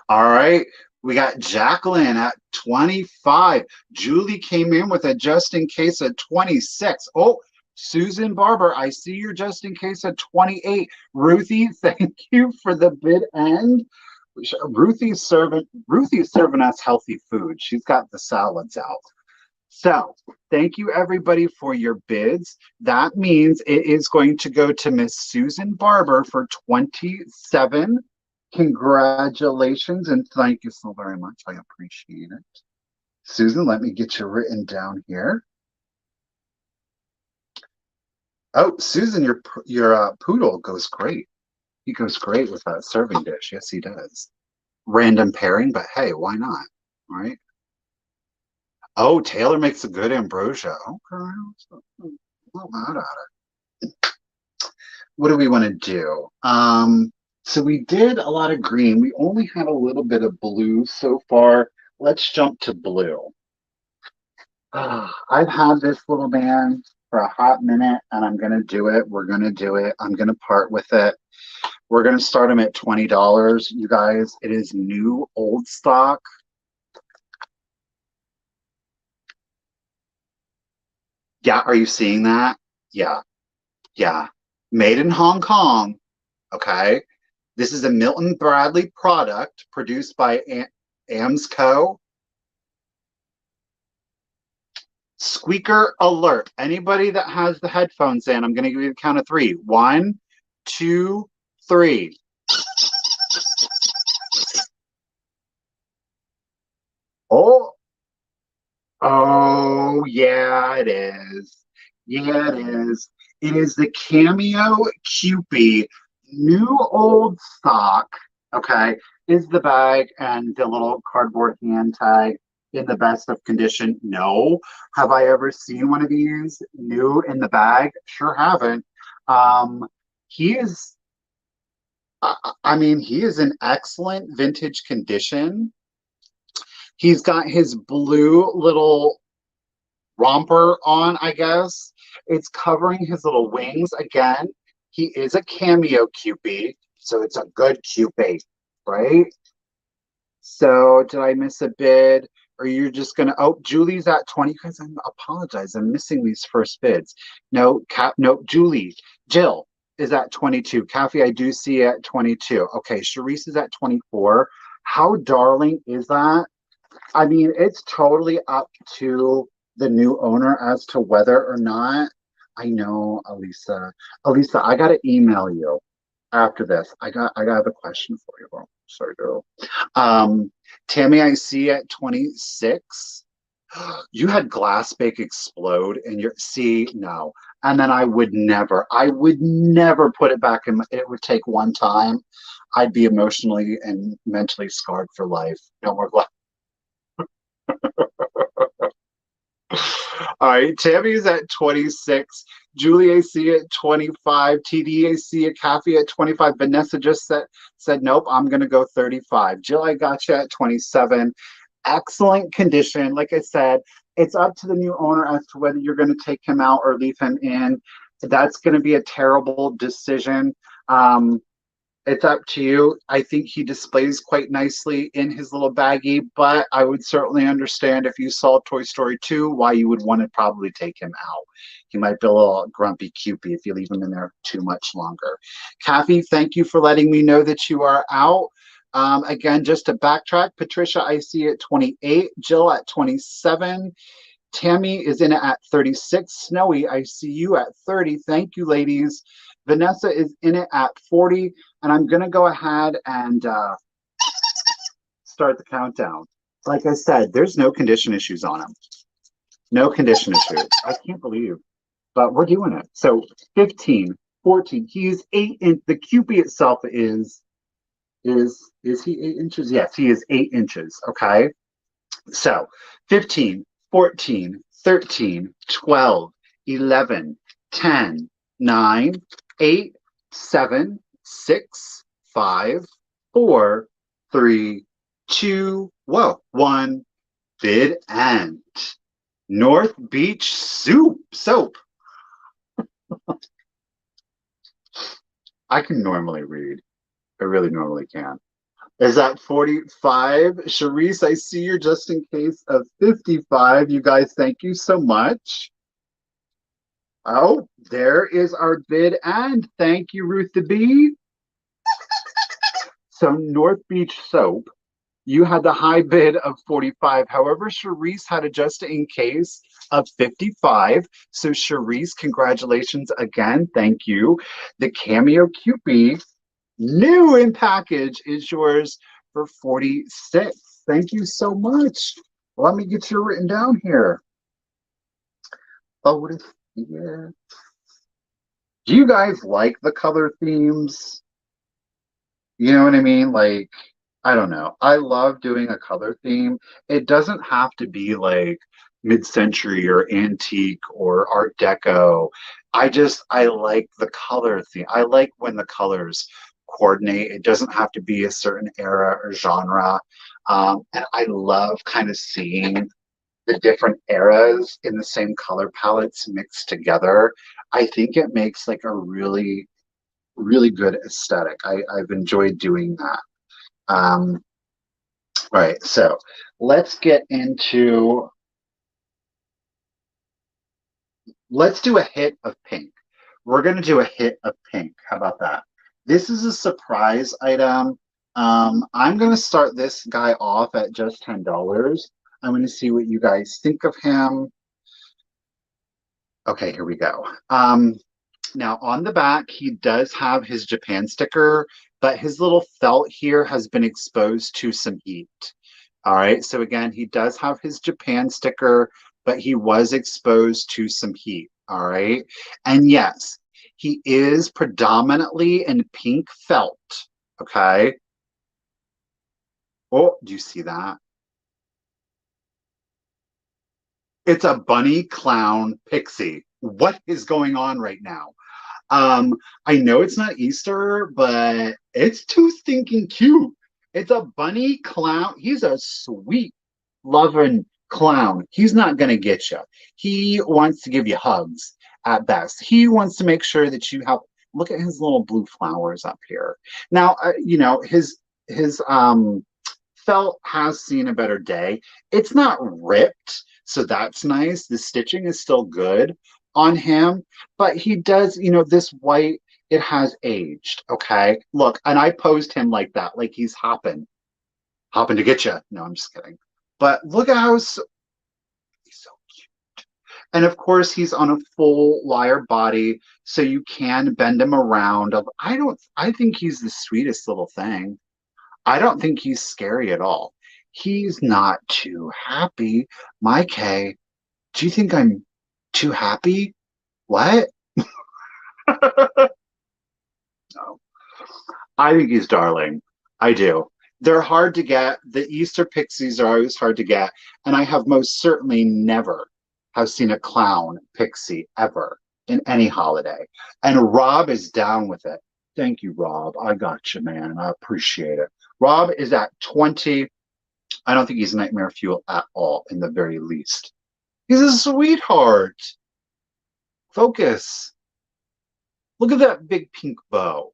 All right. We got Jacqueline at 25. Julie came in with a just in case at 26. Oh, Susan Barber, I see you're just in case at 28. Ruthie, thank you for the bid end. Ruthie's serving us healthy food. She's got the salads out. So thank you everybody for your bids. That means it is going to go to Miss Susan Barber for 27. Congratulations and thank you so very much. I appreciate it. Susan, let me get you written down here. Oh, Susan, your poodle goes great. He goes great with that serving dish. Yes, he does. Random pairing, but hey, why not? All right. Oh, Taylor makes a good ambrosia. Okay. Not mad at it. What do we want to do? So we did a lot of green. We only had a little bit of blue so far. Let's jump to blue. I've had this little man for a hot minute and I'm going to do it. We're going to do it. I'm going to part with it. We're going to start him at $20. You guys, it is new old stock. Yeah, are you seeing that? Yeah, yeah. Made in Hong Kong. Okay. This is a Milton Bradley product produced by Amsco. Squeaker alert. Anybody that has the headphones in, I'm going to give you the count of three. 1, 2, 3. Oh, oh, yeah, it is. Yeah, it is. It is the Cameo Cupid new old stock. Okay, is the bag and the little cardboard hand tag in the best of condition? No. Have I ever seen one of these new in the bag? Sure haven't. He is. I mean, he is in excellent vintage condition. He's got his blue little romper on, I guess. It's covering his little wings. Again, he is a Cameo Cupid, so it's a good Cupid, right? So did I miss a bid? Or you're just gonna, oh, Julie's at 20. Guys, I apologize. I'm missing these first bids. No, no, Jill is at 22. Kathy, I do see at 22. Okay, Sharice is at 24. How darling is that? I mean, it's totally up to the new owner as to whether or not. I know, Elisa. Elisa, I gotta email you after this. I got a question for you. Oh, sorry, girl. Um, Tammy, I see at 26. You had glass bake explode and you're see, no. And then I would never put it back in. It would take one time. I'd be emotionally and mentally scarred for life. No more glass. All right, Tammy's at 26. Julie AC at 25. TD AC at Kathy at 25. Vanessa just said nope, I'm gonna go 35. Jill, I got you at 27. Excellent condition. Like I said, it's up to the new owner as to whether you're going to take him out or leave him in. That's going to be a terrible decision. It's up to you. I think he displays quite nicely in his little baggie, but I would certainly understand if you saw Toy Story 2, why you would want to probably take him out. He might be a little grumpy Cupid if you leave him in there too much longer. Kathy, thank you for letting me know that you are out. Again, just to backtrack, Patricia, I see at 28, Jill at 27, Tammy is in at 36, Snowy, I see you at 30. Thank you, ladies. Vanessa is in it at 40, and I'm going to go ahead and start the countdown. Like I said, there's no condition issues on him. No condition issues. I can't believe, but we're doing it. So 15, 14, he is 8 inches. The Cupid itself is he 8 inches? Yes, he is 8 inches. Okay. So 15, 14, 13, 12, 11, 10, 9, 8, 7, 6, 5, 4, 3, 2, 1. Bid end. North Beach soap. I can normally read. I really normally can. Is that 45? Sharice, I see you're just in case of 55. You guys, thank you so much. Oh, there is our bid and thank you, Ruth the Bee. So North Beach Soap, you had the high bid of 45. However, Sharice had a just in case of 55. So Sharice, congratulations again. Thank you. The Cameo Cupid, new in package, is yours for 46. Thank you so much. Let me get you written down here. Oh, yeah. Do you guys like the color themes? You know what I mean? Like, I don't know. I love doing a color theme. It doesn't have to be like mid-century or antique or art deco. I like the color theme. I like when the colors coordinate. It doesn't have to be a certain era or genre. And I love kind of seeing the different eras in the same color palettes mixed together. I think it makes like a really, really good aesthetic. I've enjoyed doing that. Right, so let's get into, let's do a hit of pink. We're going to do a hit of pink. How about that? This is a surprise item. I'm going to start this guy off at just $10. I'm going to see what you guys think of him. Okay, here we go. Now on the back, he does have his Japan sticker, but his little felt here has been exposed to some heat. All right, so again, he does have his Japan sticker, but he was exposed to some heat. All right, and yes, he is predominantly in pink felt. Okay. Oh, do you see that? It's a bunny clown pixie. What is going on right now? I know it's not Easter, but it's too stinking cute. It's a bunny clown. He's a sweet, loving clown. He's not gonna get you. He wants to give you hugs at best. He wants to make sure that you have. Look at his little blue flowers up here. Now, you know his felt has seen a better day. It's not ripped, so that's nice. The stitching is still good on him, but he does, this white, it has aged. Okay. Look, and I posed him like that, like he's hopping to get you. No, I'm just kidding. But look at how he's so cute. And of course, he's on a full lyre body, so you can bend him around. I think he's the sweetest little thing. I don't think he's scary at all. He's not too happy. My Kay, do you think I'm too happy? What? No. I think he's darling. I do. They're hard to get. The Easter pixies are always hard to get. And I have most certainly never have seen a clown pixie ever in any holiday. And Rob is down with it. Thank you, Rob. I got you, man. I appreciate it. Rob is at 20. I don't think he's nightmare fuel at all, in the very least. He's a sweetheart. Focus. Look at that big pink bow.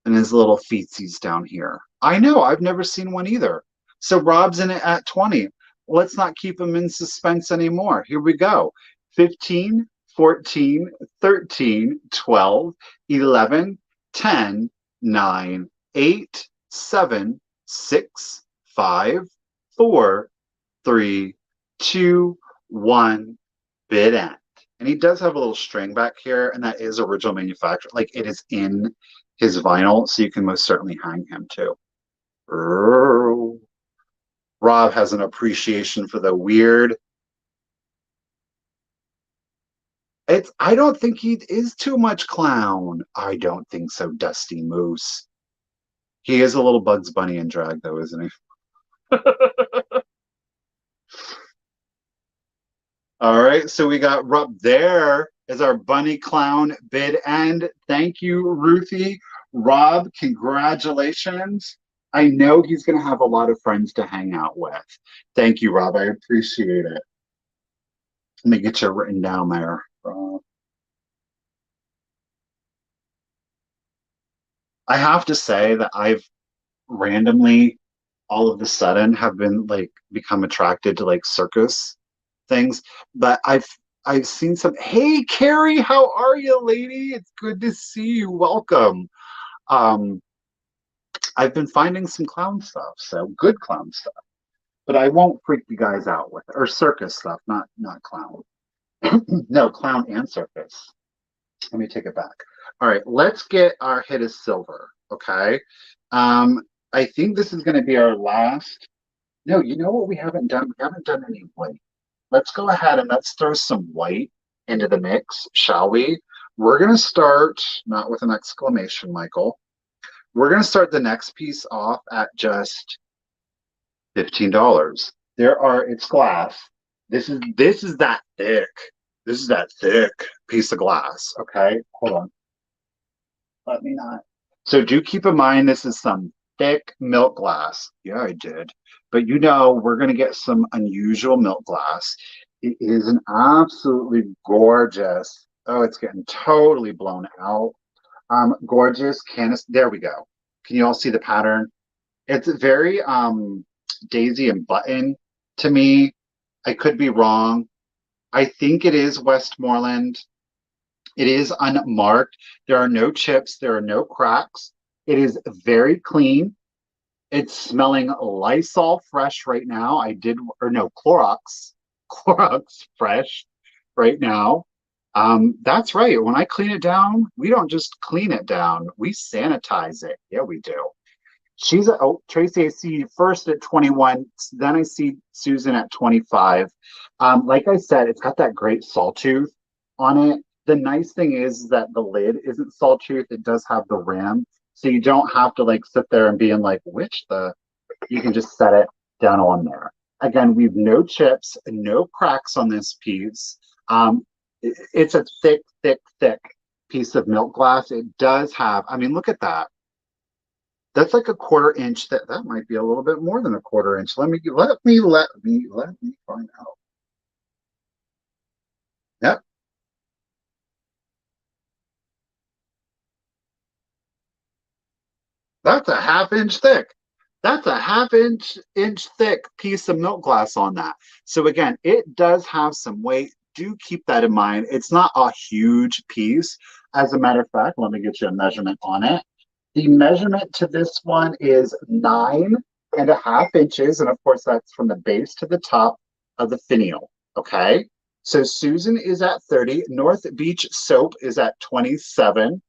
And his little feetsies down here. I know, I've never seen one either. So Rob's in it at 20. Let's not keep him in suspense anymore. Here we go. 15, 14, 13, 12, 11, 10, 9, 8, 7, 6, 5, 4, 3, 2, 1, bid end. And he does have a little string back here, and that is original manufacture. Like, it is in his vinyl, so you can most certainly hang him too. Rob has an appreciation for the weird. I don't think he is too much clown. I don't think so, Dusty Moose. He is a little Bugs Bunny in drag, though, isn't he? All right, so we got Rob. There is our bunny clown bid end. Thank you, Ruthie. Rob, congratulations. I know he's going to have a lot of friends to hang out with. Thank you, Rob. I appreciate it. Let me get you written down there. I have to say that I've randomly, all of a sudden, have been like become attracted to like circus things, but I've seen some. Hey, Carrie, how are you, lady? It's good to see you. Welcome. Um, I've been finding some clown stuff, so good clown stuff. But I won't freak you guys out with it. Or circus stuff, not clown. No, clown and circus. Let me take it back. All right, let's get our hit of silver. Okay. Um, I think this is going to be our last. No, you know what we haven't done? We haven't done any white. Let's go ahead and let's throw some white into the mix, shall we? We're going to start, not with an exclamation, Michael. We're going to start the next piece off at just $15. It's glass. This is that thick. This is that thick piece of glass. Okay, hold on. Let me not. So do keep in mind this is some thick milk glass. Yeah, I did. But we're going to get some unusual milk glass. It is an absolutely gorgeous. Oh, it's getting totally blown out. Gorgeous canvas. There we go. Can you all see the pattern? It's very daisy and button to me. I could be wrong. I think it is Westmoreland. It is unmarked. There are no chips. There are no cracks. It is very clean. It's smelling Lysol fresh right now. Clorox. Clorox fresh right now. That's right. When I clean it down, we don't just clean it down. We sanitize it. Yeah, we do. Tracy, I see you first at 21. Then I see Susan at 25. Like I said, it's got that great sawtooth on it. The nice thing is that the lid isn't sawtooth. It does have the rim. So you don't have to like sit there and be in like, you can just set it down on there. Again, we've no chips, no cracks on this piece. It's a thick, thick, thick piece of milk glass. It does have, look at that. That's like a 1/4 inch. That might be a little bit more than a 1/4 inch. Let me find out. Yep. That's a half-inch thick. That's a half inch thick piece of milk glass on that. So again, it does have some weight. Do keep that in mind. It's not a huge piece. As a matter of fact, let me get you a measurement on it. The measurement to this one is 9.5 inches. And of course, that's from the base to the top of the finial. Okay. So Susan is at 30. North Beach Soap is at 27.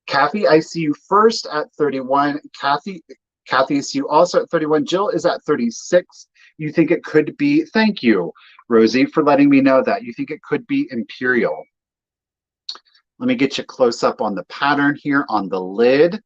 Kathy, I see you first at 31. Kathy, I see you also at 31. Jill is at 36. You think it could be, thank you, Rosie, for letting me know that. You think it could be Imperial. Let me get you close up on the pattern here on the lid.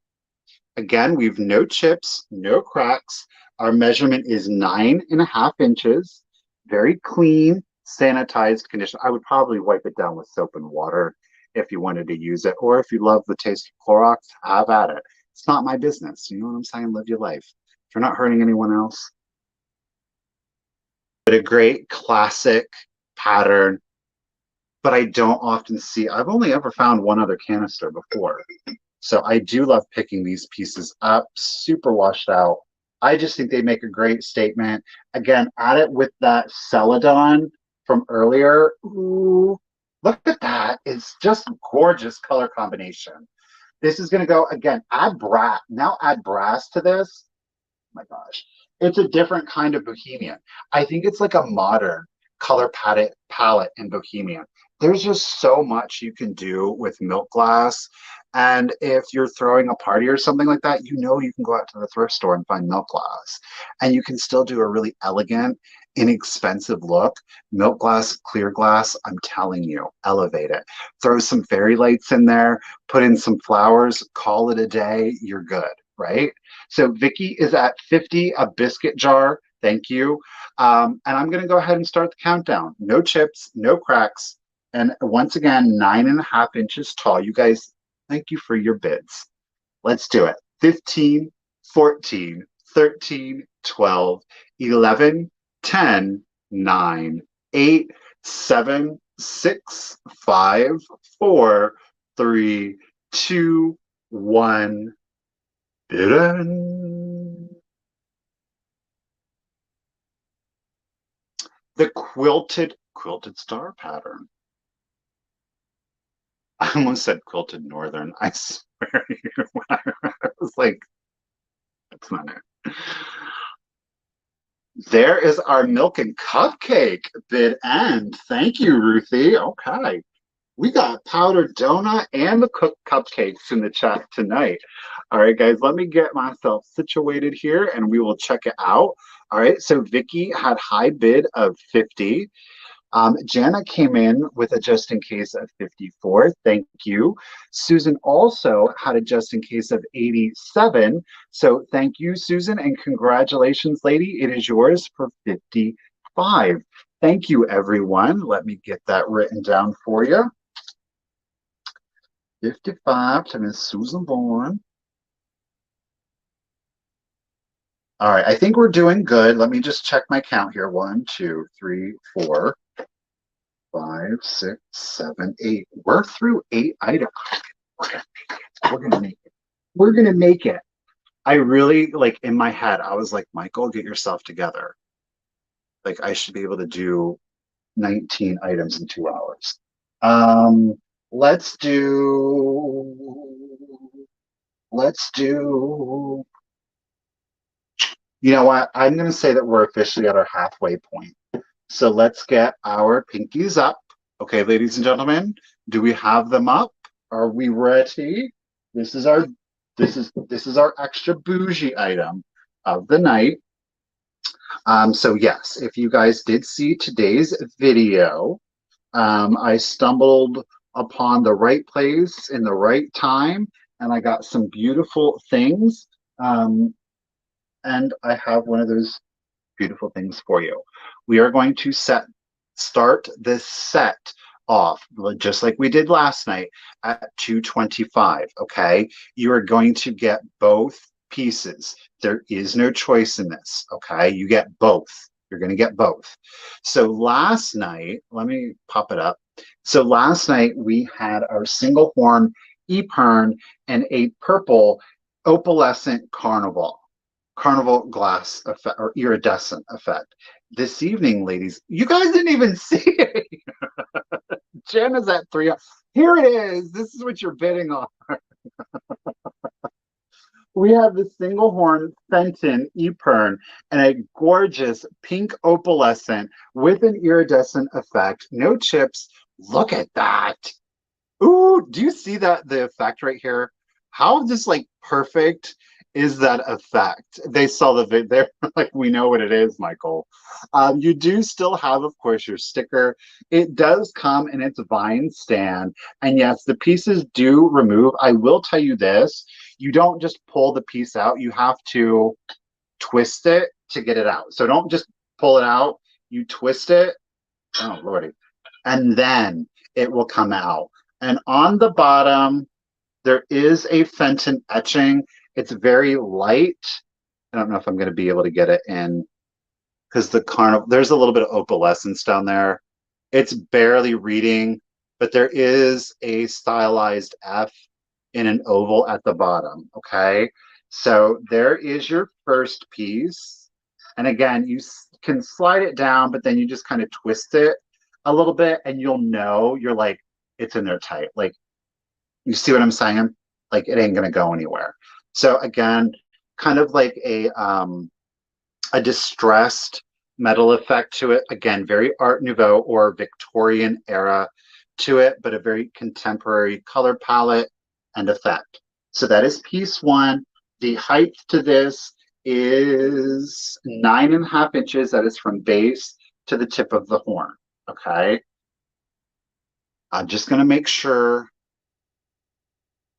Again, we've no chips, no cracks. Our measurement is 9.5 inches. Very clean, sanitized condition. I would probably wipe it down with soap and water if you wanted to use it, or if you love the taste of Clorox, have at it. It's not my business. You know what I'm saying? Live your life. If you're not hurting anyone else. But a great classic pattern, but I don't often see, I've only ever found one other canister before. So I do love picking these pieces up, super washed out. I just think they make a great statement. Again, add it with that Celadon from earlier. Ooh, look at that. It's just gorgeous color combination. This is going to go, again, add brass. Now add brass to this. Oh my gosh. It's a different kind of bohemian. I think it's like a modern color palette in bohemian. There's just so much you can do with milk glass. And if you're throwing a party or something like that, you know you can go out to the thrift store and find milk glass. And you can still do a really elegant, inexpensive look. Milk glass, clear glass, I'm telling you, elevate it. Throw some fairy lights in there, put in some flowers, call it a day, you're good, right? So Vicky is at 50, a biscuit jar. Thank you. And I'm going to go ahead and start the countdown. No chips, no cracks. And once again, 9.5 inches tall. You guys, thank you for your bids. Let's do it. 15, 14, 13, 12, 11, 10, 9, 8, 7, 6, 5, 4, 3, 2, 1. The quilted star pattern. I almost said quilted northern. I swear to you, I was like, that's not it. There is our milk and cupcake bid end. Thank you, Ruthie. Okay. We got powdered donut and the cooked cupcakes in the chat tonight. All right, guys, let me get myself situated here and we will check it out. All right, so Vicky had high bid of 50. Jana came in with a just in case of 54. Thank you. Susan also had a just in case of 87. So thank you, Susan, and congratulations, lady. It is yours for 55. Thank you, everyone. Let me get that written down for you. 55 to Miss Susan Bourne. All right, I think we're doing good. Let me just check my count here. 1, 2, 3, 4, 5, 6, 7, 8. We're through 8 items. We're gonna make it. We're gonna make it. I really, like, in my head, I was like, Michael, get yourself together. Like, I should be able to do 19 items in 2 hours. Let's do, you know what? I'm going to say that we're officially at our halfway point. So let's get our pinkies up. Okay, ladies and gentlemen, do we have them up? Are we ready? This is our extra bougie item of the night. So yes, if you guys did see today's video, I stumbled upon the right place in the right time, and I got some beautiful things. And I have one of those beautiful things for you. We are going to start this set off just like we did last night at 225. Okay, you are going to get both pieces. There is no choice in this. Okay, you get both. You're going to get both. So last night, let me pop it up. So last night we had our single horn epergne and a purple. opalescent carnival glass effect or iridescent effect. This evening, ladies, you guys didn't even see it. Jen is at three. Here it is. This is what you're bidding on. We have the single horn Fenton epergne and a gorgeous pink opalescent with an iridescent effect. No chips. Look at that. Ooh, do you see that the effect right here? How just like perfect is that effect? They saw the vid there, like we know what it is, Michael. You do still have, of course, your sticker. It does come in its vine stand, and yes, the pieces do remove. I will tell you this: you don't just pull the piece out; you have to twist it to get it out. So don't just pull it out; you twist it. Oh lordy, and then it will come out. And on the bottom, there is a Fenton etching. It's very light. I don't know if I'm going to be able to get it in because the carnival, there's a little bit of opalescence down there. It's barely reading, but there is a stylized F in an oval at the bottom. Okay. So there is your first piece. And again, you can slide it down, but then you just kind of twist it a little bit and you'll know you're like, it's in there tight. Like, you see what I'm saying? Like, it ain't gonna go anywhere. So again, kind of like a distressed metal effect to it. Again, very Art Nouveau or Victorian era to it, but a very contemporary color palette and effect. So that is piece one. The height to this is 9.5 inches. That is from base to the tip of the horn. Okay. I'm just going to make sure.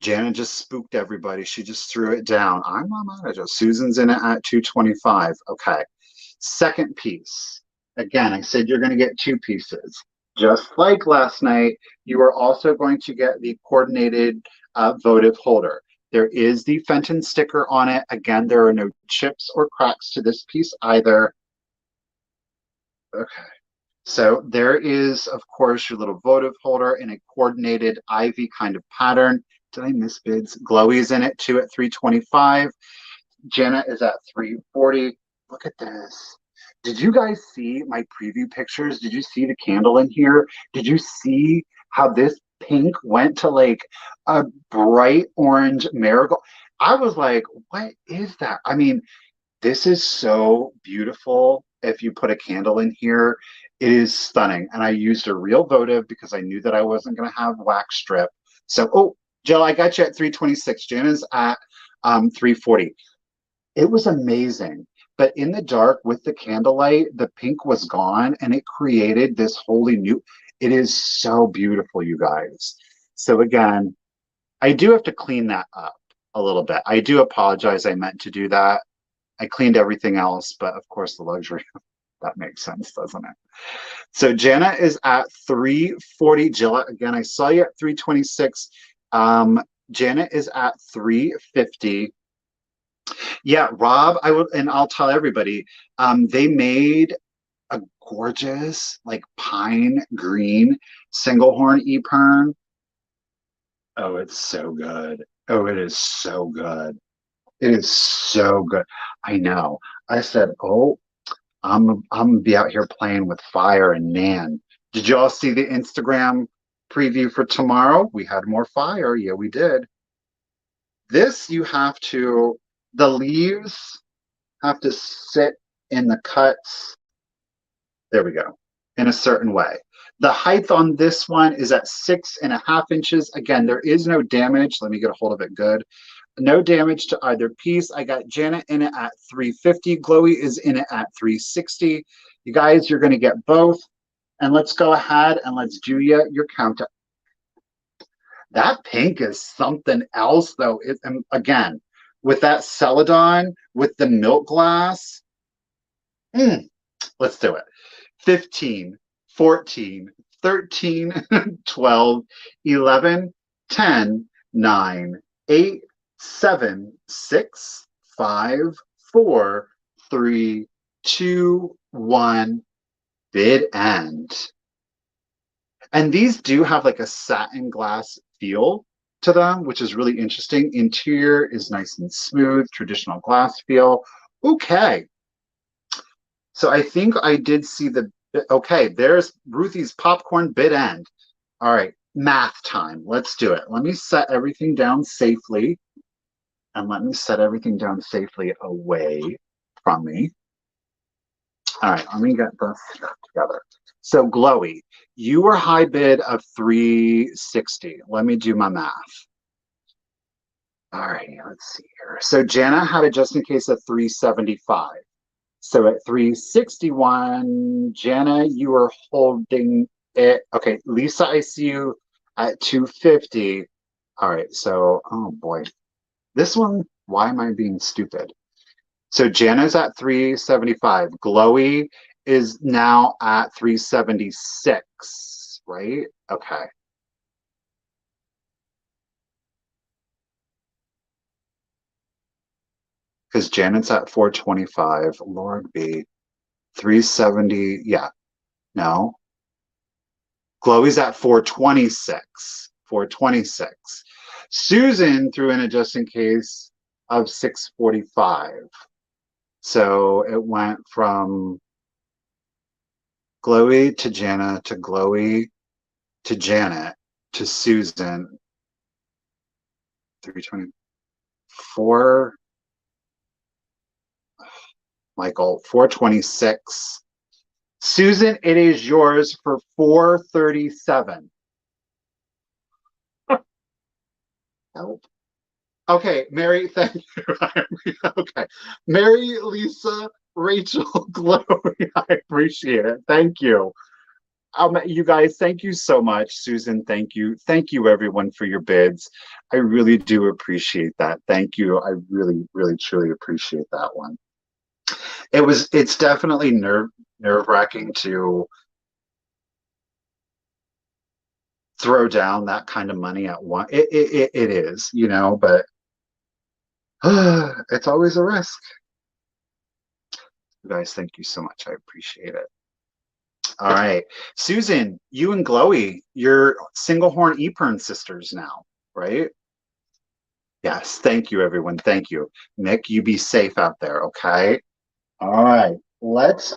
Janet just spooked everybody. She just threw it down. I'm not mad at you. Susan's in it at 225. Okay. Second piece. Again, I said you're going to get two pieces. Just like last night, you are also going to get the coordinated votive holder. There is the Fenton sticker on it. Again, there are no chips or cracks to this piece either. Okay. So there is, of course, your little votive holder in a coordinated ivy kind of pattern. Did I miss bids? Glowy's in it too at 325. Jenna is at 340. Look at this. Did you guys see my preview pictures? Did you see the candle in here? Did you see how this pink went to like a bright orange marigold? I was like, what is that? I mean, this is so beautiful. If you put a candle in here, it is stunning. And I used a real votive because I knew that I wasn't going to have wax strip. So, oh, Jill, I got you at 326. Jana's at 340. It was amazing. But in the dark with the candlelight, the pink was gone and it created this wholly new. It is so beautiful, you guys. So again, I do have to clean that up a little bit. I do apologize. I meant to do that. I cleaned everything else, but of course the luxury, that makes sense, doesn't it? So Jana is at 340. Jill, again, I saw you at 326. Jana is at 350. Yeah, Rob, I will, and I'll tell everybody, they made a gorgeous, like pine green single horn epergne. Oh, it's so good. Oh, it is so good. It is so good. I know. I said, "Oh, I'm gonna be out here playing with fire and man." Did y'all see the Instagram preview for tomorrow? We had more fire. Yeah, we did. This you have to, the leaves have to sit in the cuts. There we go. In a certain way. The height on this one is at 6.5 inches. Again, there is no damage. Let me get a hold of it good. No damage to either piece. I got Janet in it at 350. Glowy is in it at 360. You guys, you're going to get both. And let's go ahead and let's do your count. That pink is something else, though. And again, with that celadon, with the milk glass, let's do it. 15, 14, 13, 12, 11, 10, 9, 8, 7, 6, 5, 4, 3, 2, 1, bid end. And these do have like a satin glass feel. to them, which is really interesting. Interior is nice and smooth, traditional glass feel. Okay. So I think I did see the, okay, there's Ruthie's popcorn bit end. All right, math time. Let's do it. Let me set everything down safely. And let me set everything down safely away from me. All right, let me get this stuff together. So Glowy, you were high bid of 360. Let me do my math. All right, let's see here. So Jana had it just in case of 375. So at 361, Jana, you were holding it. Okay, Lisa, I see you at 250. All right, so, oh boy. This one, why am I being stupid? So Jana's at 375. Glowy is now at 376, right? Okay. Because Janet's at 425. Lord B. 370. Yeah. No. Chloe's at 426. 426. Susan threw in a just in case of 645. So it went from Chloe to Jana to Chloe to Janet to Susan. 324. Michael, 426. Susan, it is yours for 437. Help. Okay, Mary, thank you. Okay. Mary, Lisa, Rachel, Chloe, I appreciate it. Thank you. You guys, thank you so much. Susan, thank you. Thank you, everyone, for your bids. I really do appreciate that. Thank you. I really, really, truly appreciate that one. It's definitely nerve-wracking to throw down that kind of money at one. It is, but it's always a risk. You guys, thank you so much. I appreciate it. All right. Susan, you and Glowy, you're single horn epergne sisters now, right? Yes. Thank you, everyone. Thank you. Nick, you be safe out there, okay? All right. Let's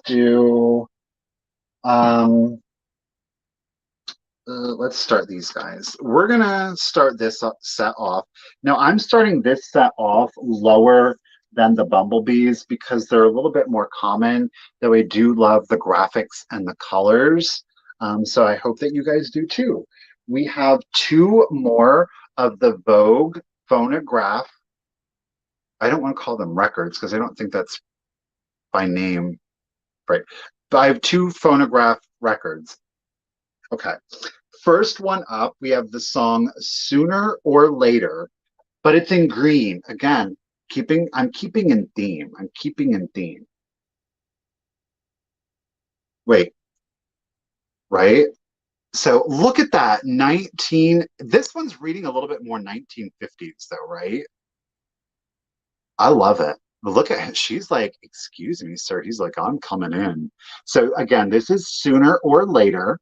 start these guys. We're gonna start this set off. Now I'm starting this set off lower than the bumblebees because they're a little bit more common, though I do love the graphics and the colors. So I hope that you guys do too. We have two more of the Vogue phonograph. I don't want to call them records because I don't think that's by name, right? But I have two phonograph records. Okay. First one up, we have the song Sooner or Later, but it's in green. Again, I'm keeping in theme. I'm keeping in theme. Wait, right? So look at that. This one's reading a little bit more 1950s though, right? I love it. Look at her. She's like, excuse me, sir. He's like, I'm coming in. So again, this is Sooner or Later.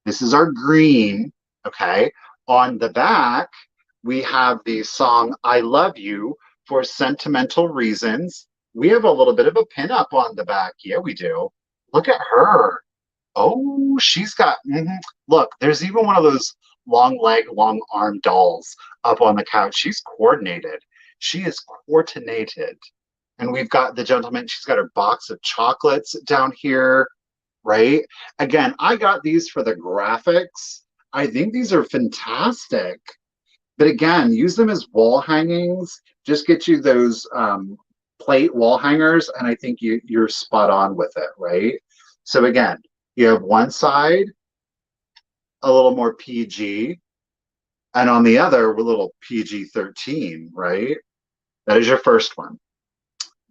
This is our green, okay? On the back, we have the song I Love You for Sentimental Reasons. We have a little bit of a pinup on the back. Yeah, we do. Look at her. Oh, she's got, look, there's even one of those long leg, long arm dolls up on the couch. She's coordinated. She is coordinated. And we've got the gentleman, she's got her box of chocolates down here, right? Again, I got these for the graphics. I think these are fantastic. But again, use them as wall hangings. Just get you those plate wall hangers, and I think you're spot on with it, right? So again, you have one side a little more PG, and on the other, a little PG-13, right? That is your first one.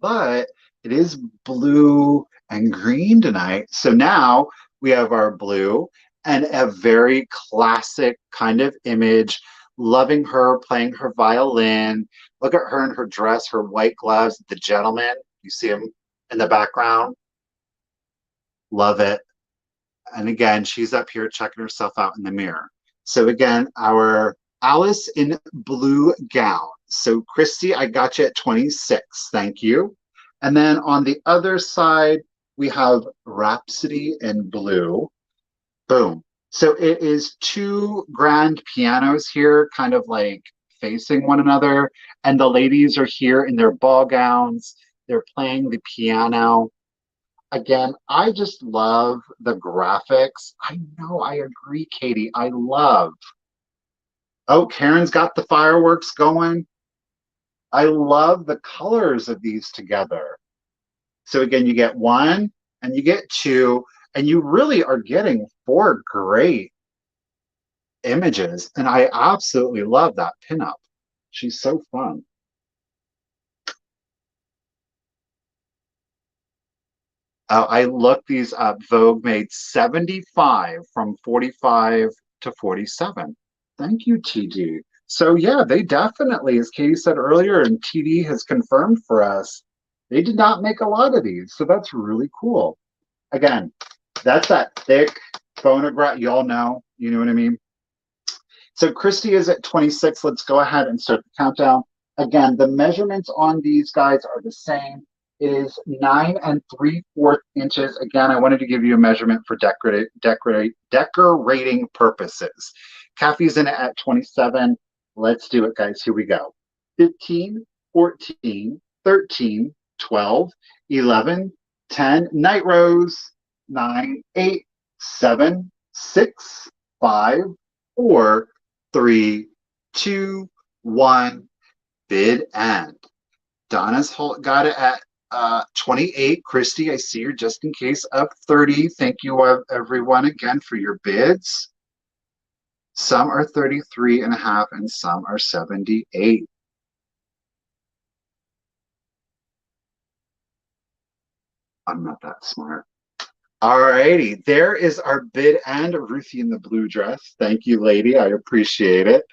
But it is blue and green tonight. So now we have our blue and a very classic kind of image, loving her playing her violin. Look at her in her dress, her white gloves, the gentleman. You see him in the background. Love it. And again, she's up here checking herself out in the mirror. So again, our Alice in blue gown. So Christy, I got you at 26. Thank you. And then on the other side, we have Rhapsody in blue. Boom. So it is two grand pianos here, kind of like facing one another. And the ladies are here in their ball gowns. They're playing the piano. Again, I just love the graphics. I know, I agree, Katie. I love. Oh, Karen's got the fireworks going. I love the colors of these together. So again, you get one and you get two, and you really are getting four great images. And I absolutely love that pinup. She's so fun. I looked these up. Vogue made 75 from 45 to 47. Thank you, TD. So yeah, they definitely, as Katie said earlier, and TD has confirmed for us, they did not make a lot of these. So that's really cool. Again, that's that thick phonograph. Y'all know, you know what I mean? So Christy is at 26. Let's go ahead and start the countdown. Again, the measurements on these guys are the same. It is 9 3/4 inches. Again, I wanted to give you a measurement for decorating purposes. Kathy's in it at 27. Let's do it, guys. Here we go. 15, 14, 13, 12, 11, 10. Night rose. 9, 8, 7, 6, 5, 4, 3, 2, 1. Bid end. Donna's got it at 28. Christy, I see you're just in case of 30. Thank you, everyone, again for your bids. Some are 33 and a half and some are 78. I'm not that smart. All righty, there is our bid end. Ruthie in the blue dress. Thank you, lady. I appreciate it.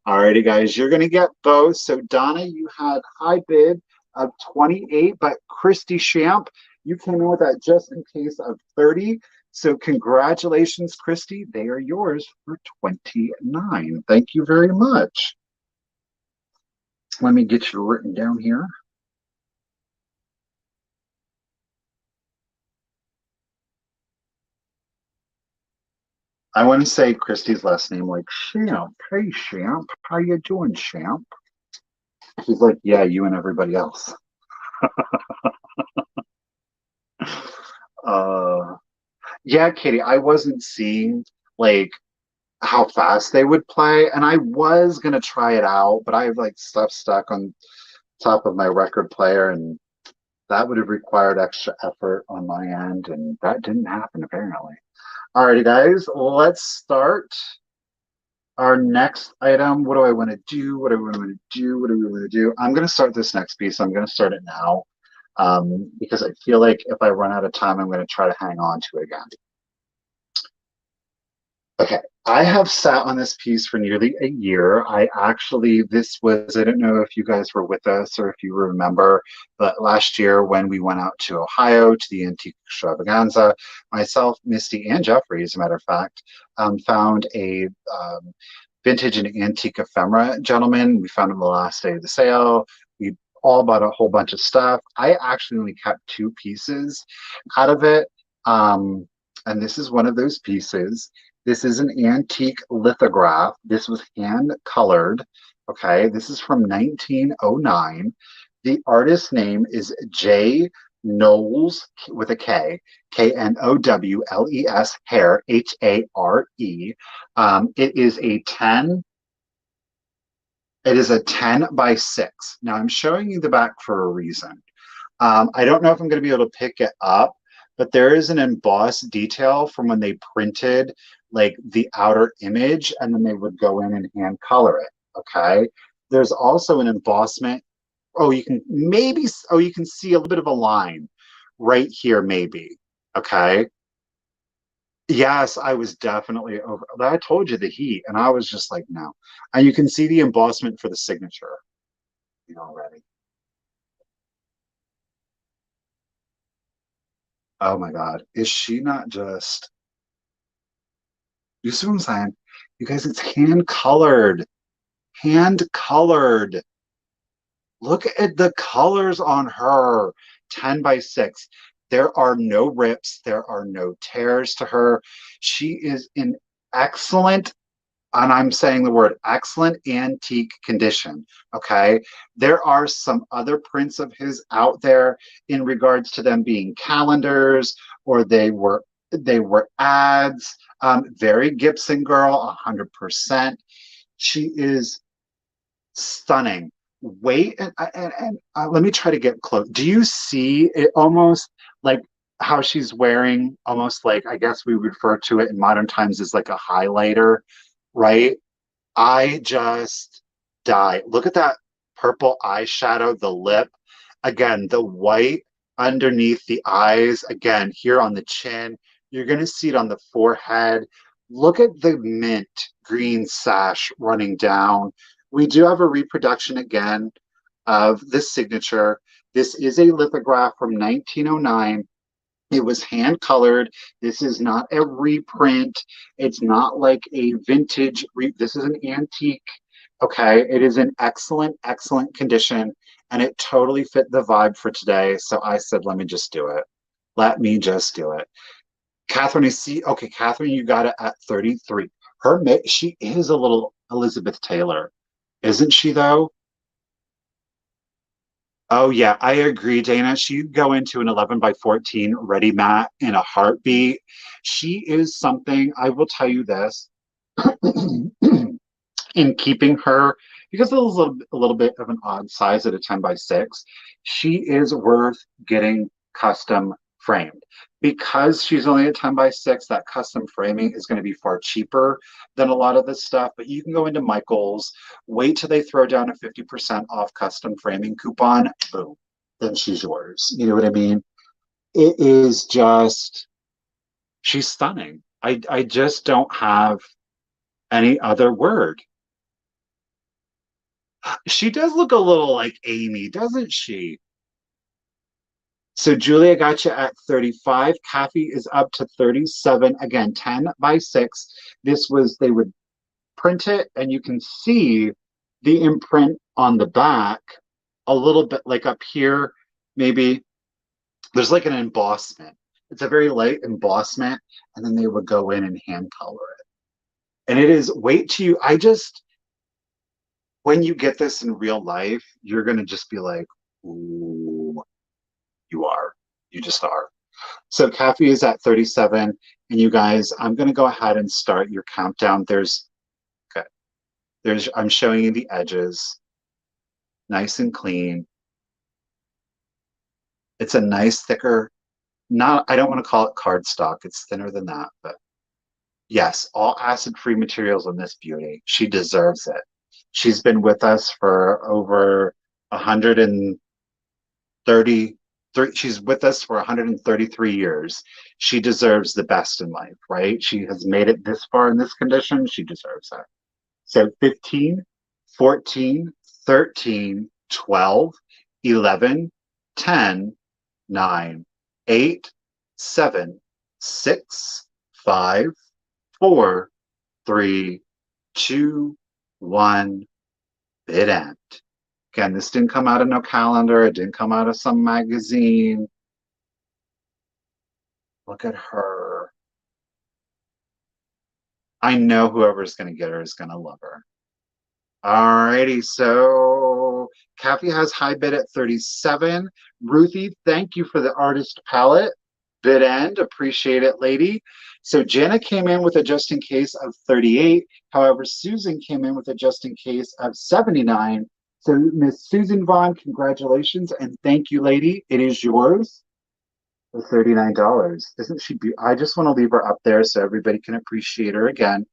All righty, guys, you're going to get both. So, Donna, you had high bid of 28, but Christy Champ, you came in with that just in case of 30. So, congratulations, Christy. They are yours for 29. Thank you very much. Let me get you written down here. I want to say Christy's last name like Champ. Hey, Champ. How you doing, Champ? She's like, yeah, you and everybody else. uh, yeah, Katie, I wasn't seeing like how fast they would play, and I was gonna try it out, but I have like stuff stuck on top of my record player, and that would have required extra effort on my end, and that didn't happen apparently. Alrighty, guys, let's start our next item. What do I want to do? What do we want to do? What do we want to do? I'm going to start this next piece. I'm going to start it now because I feel like if I run out of time, I'm going to try to hang on to it again. Okay, I have sat on this piece for nearly a year. This was, I don't know if you guys were with us or if you remember, but last year when we went out to Ohio to the Antique Extravaganza, myself, Misty, and Jeffrey, as a matter of fact, found a vintage and antique ephemera gentleman. We found him the last day of the sale. We all bought a whole bunch of stuff. I actually only kept two pieces out of it. And this is one of those pieces. This is an antique lithograph. This was hand colored. Okay, this is from 1909. The artist's name is J. Knowles with a K, Knowles, Hare, Hare. It is a 10. It is a 10 by 6. Now I'm showing you the back for a reason. I don't know if I'm going to be able to pick it up, but there is an embossed detail from when they printed like the outer image and then they would go in and hand color it. Okay. There's also an embossment. Oh, you can maybe, oh, you can see a little bit of a line right here, maybe. Okay. Yes, I was definitely over. I told you the heat, and I was just like, no. And you can see the embossment for the signature already. Oh my God. Is she not just, you see what I'm saying? You guys, it's hand colored. hand colored. Look at the colors on her. 10 by 6. There are no rips. There are no tears to her. She is in excellent, and I'm saying the word excellent, antique condition. Okay. There are some other prints of his out there in regards to them being calendars, or they were ads. Very Gibson girl, 100%. She is stunning. Wait, and let me try to get close. Do you see it almost like how she's wearing, almost like, I guess we would refer to it in modern times as like a highlighter, right? I just die. Look at that purple eyeshadow, the lip. Again, the white underneath the eyes. Again, here on the chin. You're going to see it on the forehead. Look at the mint green sash running down. We do have a reproduction again of this signature. This is a lithograph from 1909. It was hand colored. This is not a reprint. It's not like a vintage. This is an antique. Okay. It is in excellent, excellent condition. And it totally fit the vibe for today. So I said, let me just do it. Let me just do it. Catherine, I see. Okay, Catherine, you got it at 33. She is a little Elizabeth Taylor, isn't she, though? Oh yeah, I agree, Dana. She'd go into an 11 by 14 ready mat in a heartbeat. She is something, I will tell you this, in keeping her, because it was a little bit of an odd size at a 10 by 6, she is worth getting custom framed. Because she's only a 10 by 6, that custom framing is going to be far cheaper than a lot of this stuff. But you can go into Michael's, wait till they throw down a 50% off custom framing coupon, boom, then she's yours. You know what I mean? It is just, she's stunning. I just don't have any other word. She does look a little like Amy, doesn't she? So Julia got you at 35. Kathy is up to 37. Again, 10 by 6. They would print it, and you can see the imprint on the back a little bit like up here. Maybe there's like an embossment. It's a very light embossment, and then they would go in and hand color it. And it is, wait till you, when you get this in real life, you're going to just be like, ooh, you are. You just are. So Kathy is at 37. And you guys, I'm going to go ahead and start your countdown. Okay. I'm showing you the edges. Nice and clean. It's a nice thicker, I don't want to call it cardstock. It's thinner than that, but yes, all acid-free materials on this beauty. She deserves it. She's been with us for over 130. She's with us for 133 years. She deserves the best in life, right? She has made it this far in this condition. She deserves it. So 15, 14, 13, 12, 11, 10, 9, 8, 7, 6, 5, 4, 3, 2, 1, bid end. Again, this didn't come out of no calendar. It didn't come out of some magazine. Look at her. I know whoever's going to get her is going to love her. Alrighty, so Kathy has high bid at 37. Ruthie, thank you for the artist palette. Bid end, appreciate it, lady. So Jenna came in with a just in case of 38. However, Susan came in with a just in case of 79. So Miss Susan Vaughn, congratulations and thank you, lady. It is yours for $39. Isn't she beautiful? I just want to leave her up there so everybody can appreciate her again.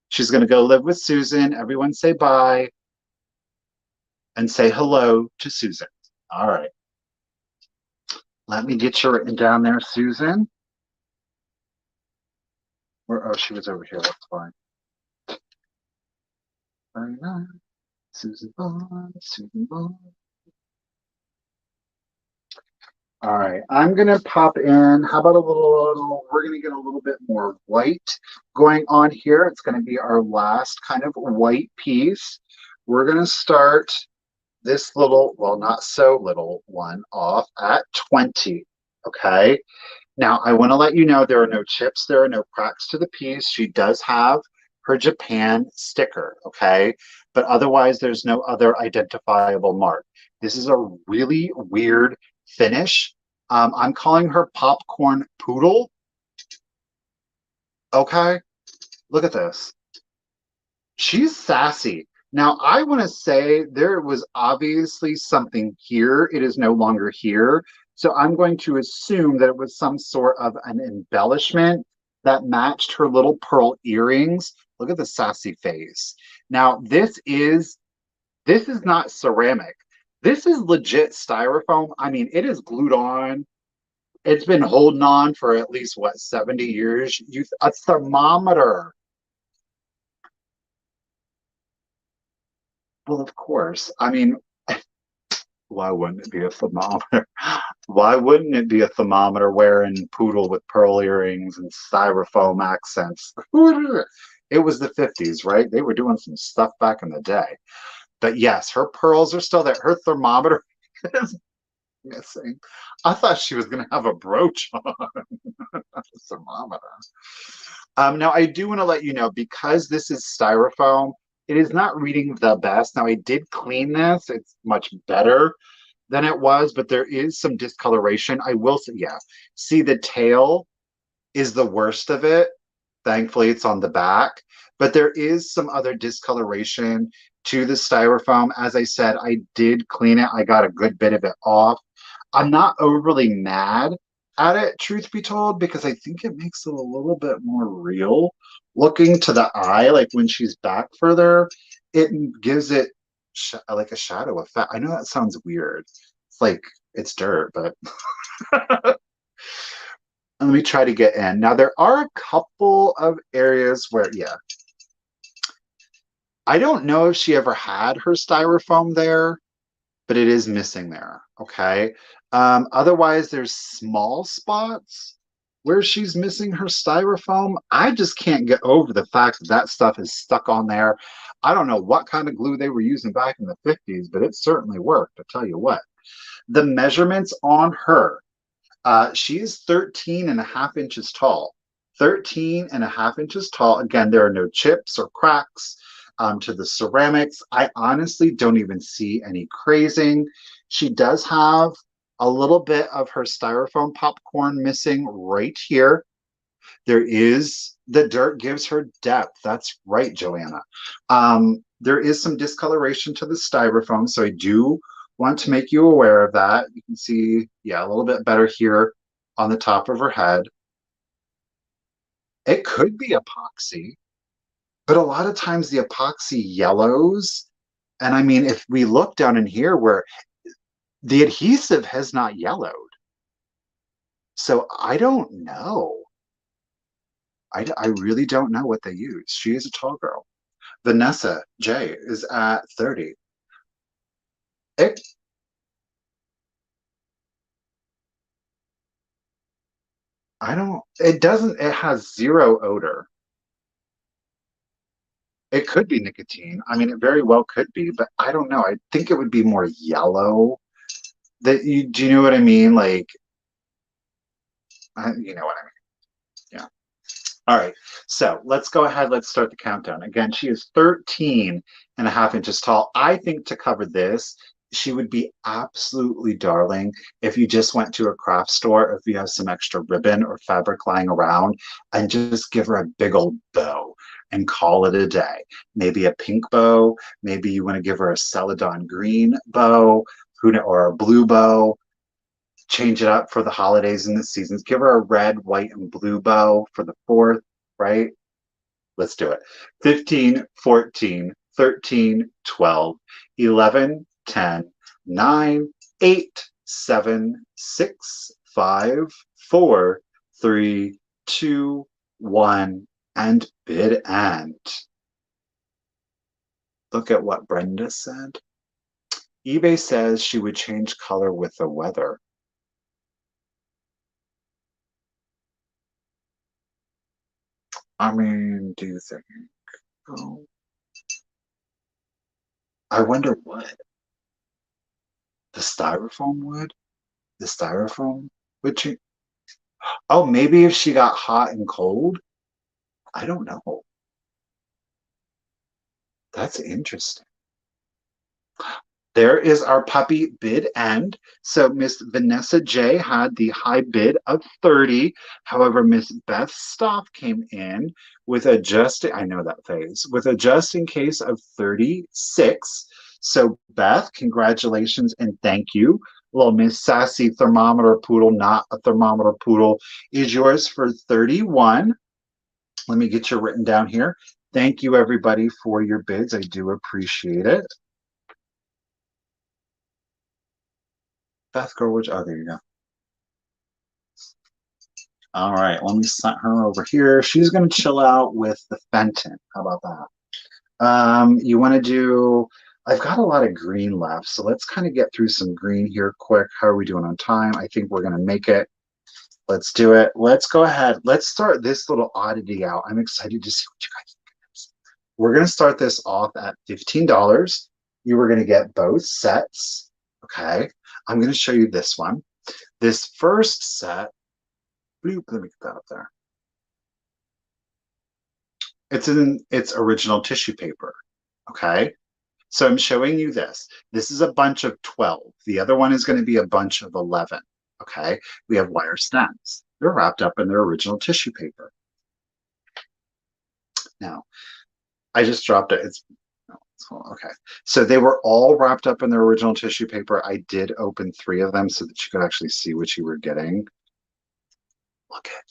She's going to go live with Susan. Everyone say bye and say hello to Susan. All right. Let me get you written down there, Susan. Oh, she was over here. That's fine. Very nice. Susan Bond, Susan Bond. All right, I'm gonna pop in. How about we're gonna get a little bit more white going on here. It's gonna be our last kind of white piece. we're going to start this little, well, not so little one off at 20. Okay. Now, I want to let you know there are no chips, there are no cracks to the piece. She does have her Japan sticker, okay? But otherwise, there's no other identifiable mark. This is a really weird finish. I'm calling her popcorn poodle, okay? Look at this. She's sassy. Now, I want to say there was obviously something here. It is no longer here. So I'm going to assume that it was some sort of an embellishment that matched her little pearl earrings. Look at the sassy face. Now, this is not ceramic. This is legit styrofoam. I mean, it is glued on. It's been holding on for at least what, 70 years? A thermometer. Well, of course. I mean, why wouldn't it be a thermometer? Why wouldn't it be a thermometer wearing poodle with pearl earrings and styrofoam accents? It was the 50s, right? They were doing some stuff back in the day. But yes, her pearls are still there. Her thermometer is missing. I thought she was going to have a brooch on a thermometer. Now, I do want to let you know because this is styrofoam, it is not reading the best. Now, I did clean this, it's much better than it was, but there is some discoloration. I will say, yeah, see, the tail is the worst of it. Thankfully, it's on the back, but there is some other discoloration to the styrofoam. As I said, I did clean it, I got a good bit of it off. I'm not overly mad at it, truth be told, because I think it makes it a little bit more real looking to the eye. Like when she's back further, it gives it like a shadow effect. I know that sounds weird. It's like it's dirt, but let me try to get in. Now, there are a couple of areas where, yeah, I don't know if she ever had her styrofoam there, but it is missing there. Okay. Otherwise, there's small spots where she's missing her styrofoam. I just can't get over the fact that that stuff is stuck on there. I don't know what kind of glue they were using back in the 50s, but it certainly worked. I tell you what. The measurements on her, she is 13 and a half inches tall. 13 and a half inches tall. Again, there are no chips or cracks to the ceramics. I honestly don't even see any crazing. She does have a little bit of her styrofoam popcorn missing right here. There is the dirt gives her depth. That's right, Joanna. There is some discoloration to the styrofoam, so I do want to make you aware of that. You can see, yeah, a little bit better here on the top of her head. It could be epoxy, but a lot of times the epoxy yellows. And I mean, if we look down in here where the adhesive has not yellowed, so I don't know. I really don't know what they use. She is a tall girl. Vanessa J is at 30. It, I don't, it doesn't, it has zero odor. It could be nicotine. I mean, it very well could be, but I don't know. I think it would be more yellow. Do you know what I mean? Like, you know what I mean? Yeah. All right. So let's go ahead. Let's start the countdown. Again, she is 13 and a half inches tall. I think to cover this, she would be absolutely darling if you just went to a craft store, if you have some extra ribbon or fabric lying around, and just give her a big old bow and call it a day. Maybe a pink bow. Maybe you want to give her a celadon green bow, or a blue bow. Change it up for the holidays and the seasons. Give her a red, white, and blue bow for the 4th, right? Let's do it. 15, 14, 13, 12, 11, 10, 9, 8, 7, 6, 5, 4, 3, 2, 1, and bid end. Look at what Brenda said. eBay says she would change color with the weather. I mean, do you think? Oh. I wonder what. The styrofoam would? The styrofoam would change? Oh, maybe if she got hot and cold? I don't know. That's interesting. There is our puppy bid end. So Miss Vanessa J had the high bid of 30. However, Miss Beth Stoff came in with a just, I know that phase, with a just in case of 36. So Beth, congratulations and thank you. Little Miss Sassy Thermometer Poodle, not a thermometer poodle, is yours for 31. Let me get you written down here. Thank you everybody for your bids. I do appreciate it. Beth Gorwich. Oh, there you go. All right, let me set her over here. She's going to chill out with the Fenton. How about that? You want to do, I've got a lot of green left, so let's kind of get through some green here quick. How are we doing on time? I think we're going to make it. Let's do it. Let's go ahead. Let's start this little oddity out. I'm excited to see what you guys think of this. We're going to start this off at $15. You were going to get both sets. Okay. I'm going to show you this one. This first set, bloop, let me get that up there. It's in its original tissue paper. Okay. So I'm showing you this. This is a bunch of 12. The other one is going to be a bunch of 11. Okay. We have wire stems. They're wrapped up in their original tissue paper. Now, I just dropped it. Okay. So they were all wrapped up in their original tissue paper. I did open 3 of them so that you could actually see what you were getting. Look at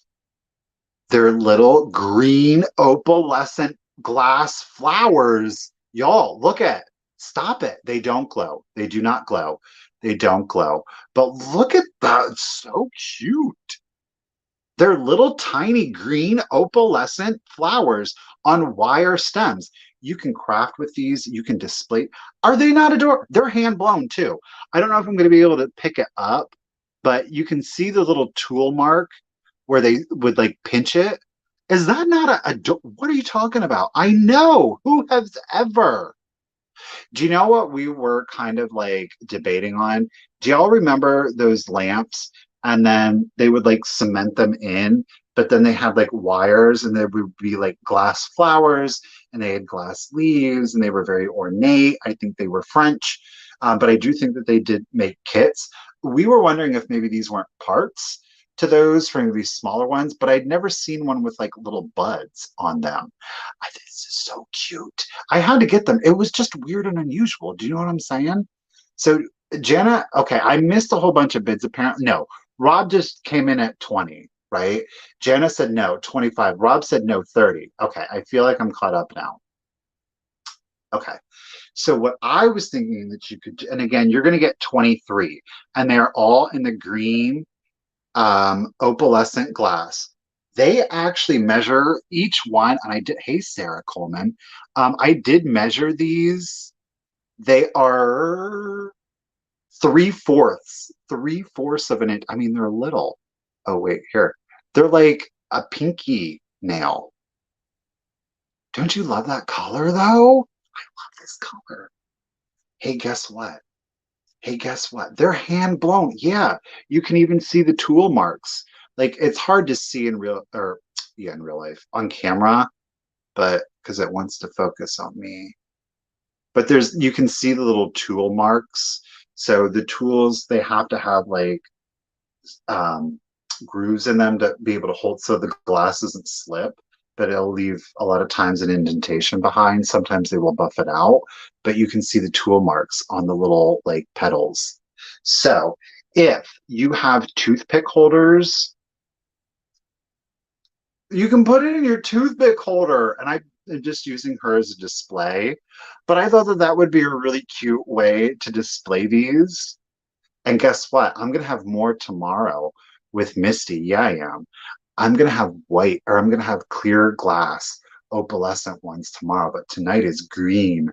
their little green opalescent glass flowers. Y'all, look at, stop it. They don't glow. They do not glow. They don't glow. But look at that. It's so cute. They're little tiny green opalescent flowers on wire stems. You can craft with these. You can display. Are they not adorable? They're hand blown too. I don't know if I'm going to be able to pick it up, but you can see the little tool mark where they would like pinch it. Is that not what are you talking about? I know. Who has ever? Do you know what we were kind of like debating on? Do y'all remember those lamps? And then they would like cement them in, but then they had like wires and there would be like glass flowers and they had glass leaves and they were very ornate. I think they were French, but I do think that they did make kits. We were wondering if maybe these weren't parts to those for maybe smaller ones, but I'd never seen one with like little buds on them. This is so cute. I had to get them. It was just weird and unusual. Do you know what I'm saying? So Jenna, okay, I missed a whole bunch of bids apparently. No, Rob just came in at 20, right? Jenna said no, 25. Rob said no, 30. Okay, I feel like I'm caught up now. Okay. So what I was thinking that you could, and again, you're going to get 23, and they're all in the green opalescent glass. They actually measure each one, and I did, hey, Sarah Coleman, I did measure these. They are 3/4 of an inch. I mean, they're little. Oh, wait, here. They're like a pinky nail. Don't you love that color, though? I love this color. Hey, guess what? Hey, guess what? They're hand blown. Yeah, you can even see the tool marks. Like it's hard to see in real or yeah, in real life on camera, but because it wants to focus on me. But there's you can see the little tool marks. So the tools they have to have like um, grooves in them to be able to hold so the glass doesn't slip, but it'll leave a lot of times an indentation behind. Sometimes they will buff it out, but you can see the tool marks on the little like petals. So if you have toothpick holders, you can put it in your toothpick holder. And I'm just using her as a display, but I thought that that would be a really cute way to display these. And guess what? I'm going to have more tomorrow with Misty. Yeah, I am. I'm going to have white or I'm going to have clear glass opalescent ones tomorrow, but tonight is green.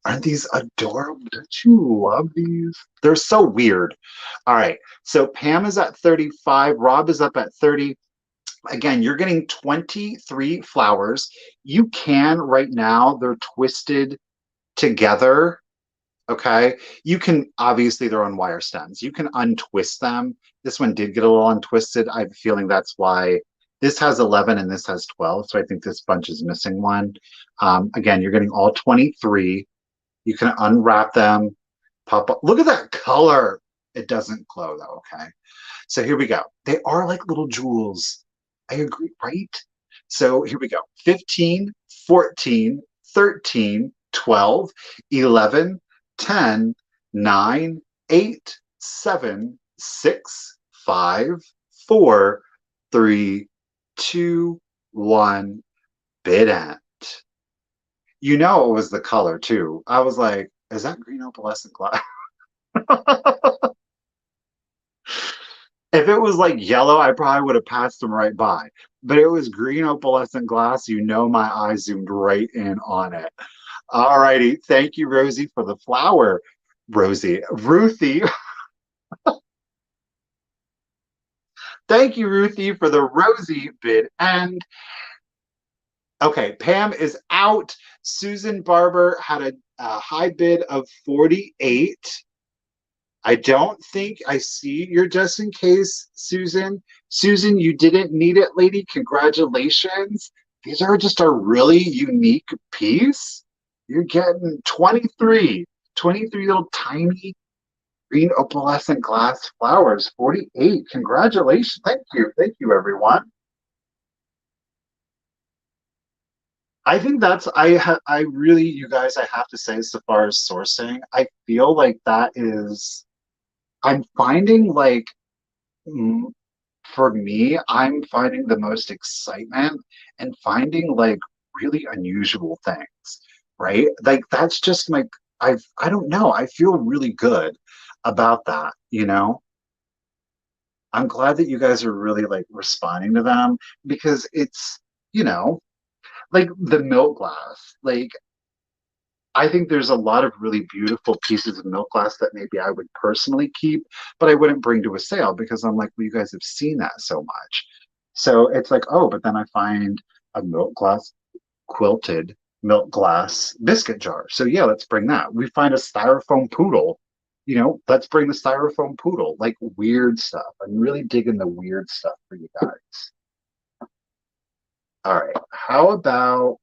Aren't these adorable? Don't you love these? They're so weird. All right. So Pam is at 35. Rob is up at 30. Again, you're getting 23 flowers. You can right now, they're twisted together. Okay. You can obviously they're on wire stems. You can untwist them. This one did get a little untwisted. I have a feeling that's why this has 11 and this has 12. So I think this bunch is missing one. Again, you're getting all 23. You can unwrap them, pop up. Look at that color. It doesn't glow though. Okay. So here we go. They are like little jewels. I agree, right? So here we go. 15, 14, 13, 12, 11, 10, 9, 8, 7, 6, 5, 4, 3, 2, 1. Bid end. You know it was the color too. I was like, is that green opalescent glass? If it was like yellow, I probably would have passed them right by. But it was green opalescent glass. You know my eyes zoomed right in on it. All righty. Thank you, Rosie, for the flower. Ruthie. Thank you, Ruthie, for the Rosie bid. And okay, Pam is out. Susan Barber had a high bid of 48. I don't think I see your just in case, Susan. Susan, you didn't need it, lady. Congratulations. These are just a really unique piece. You're getting 23, 23 little tiny green opalescent glass flowers, 48. Congratulations. Thank you. Thank you, everyone. I think that's I really you guys I have to say so far as sourcing, I feel like that is I'm finding like mm, for me, I'm finding the most excitement and finding like really unusual things, right? Like that's just my I don't know. I feel really good about that, you know? I'm glad that you guys are really like responding to them because it's, you know, like the milk glass. Like I think there's a lot of really beautiful pieces of milk glass that maybe I would personally keep, but I wouldn't bring to a sale because I'm like, well, you guys have seen that so much. So it's like, oh, but then I find a milk glass quilted milk glass biscuit jar. So yeah, let's bring that. We find a styrofoam poodle. You know, let's bring the styrofoam poodle, like weird stuff. I'm really digging the weird stuff for you guys. All right. How about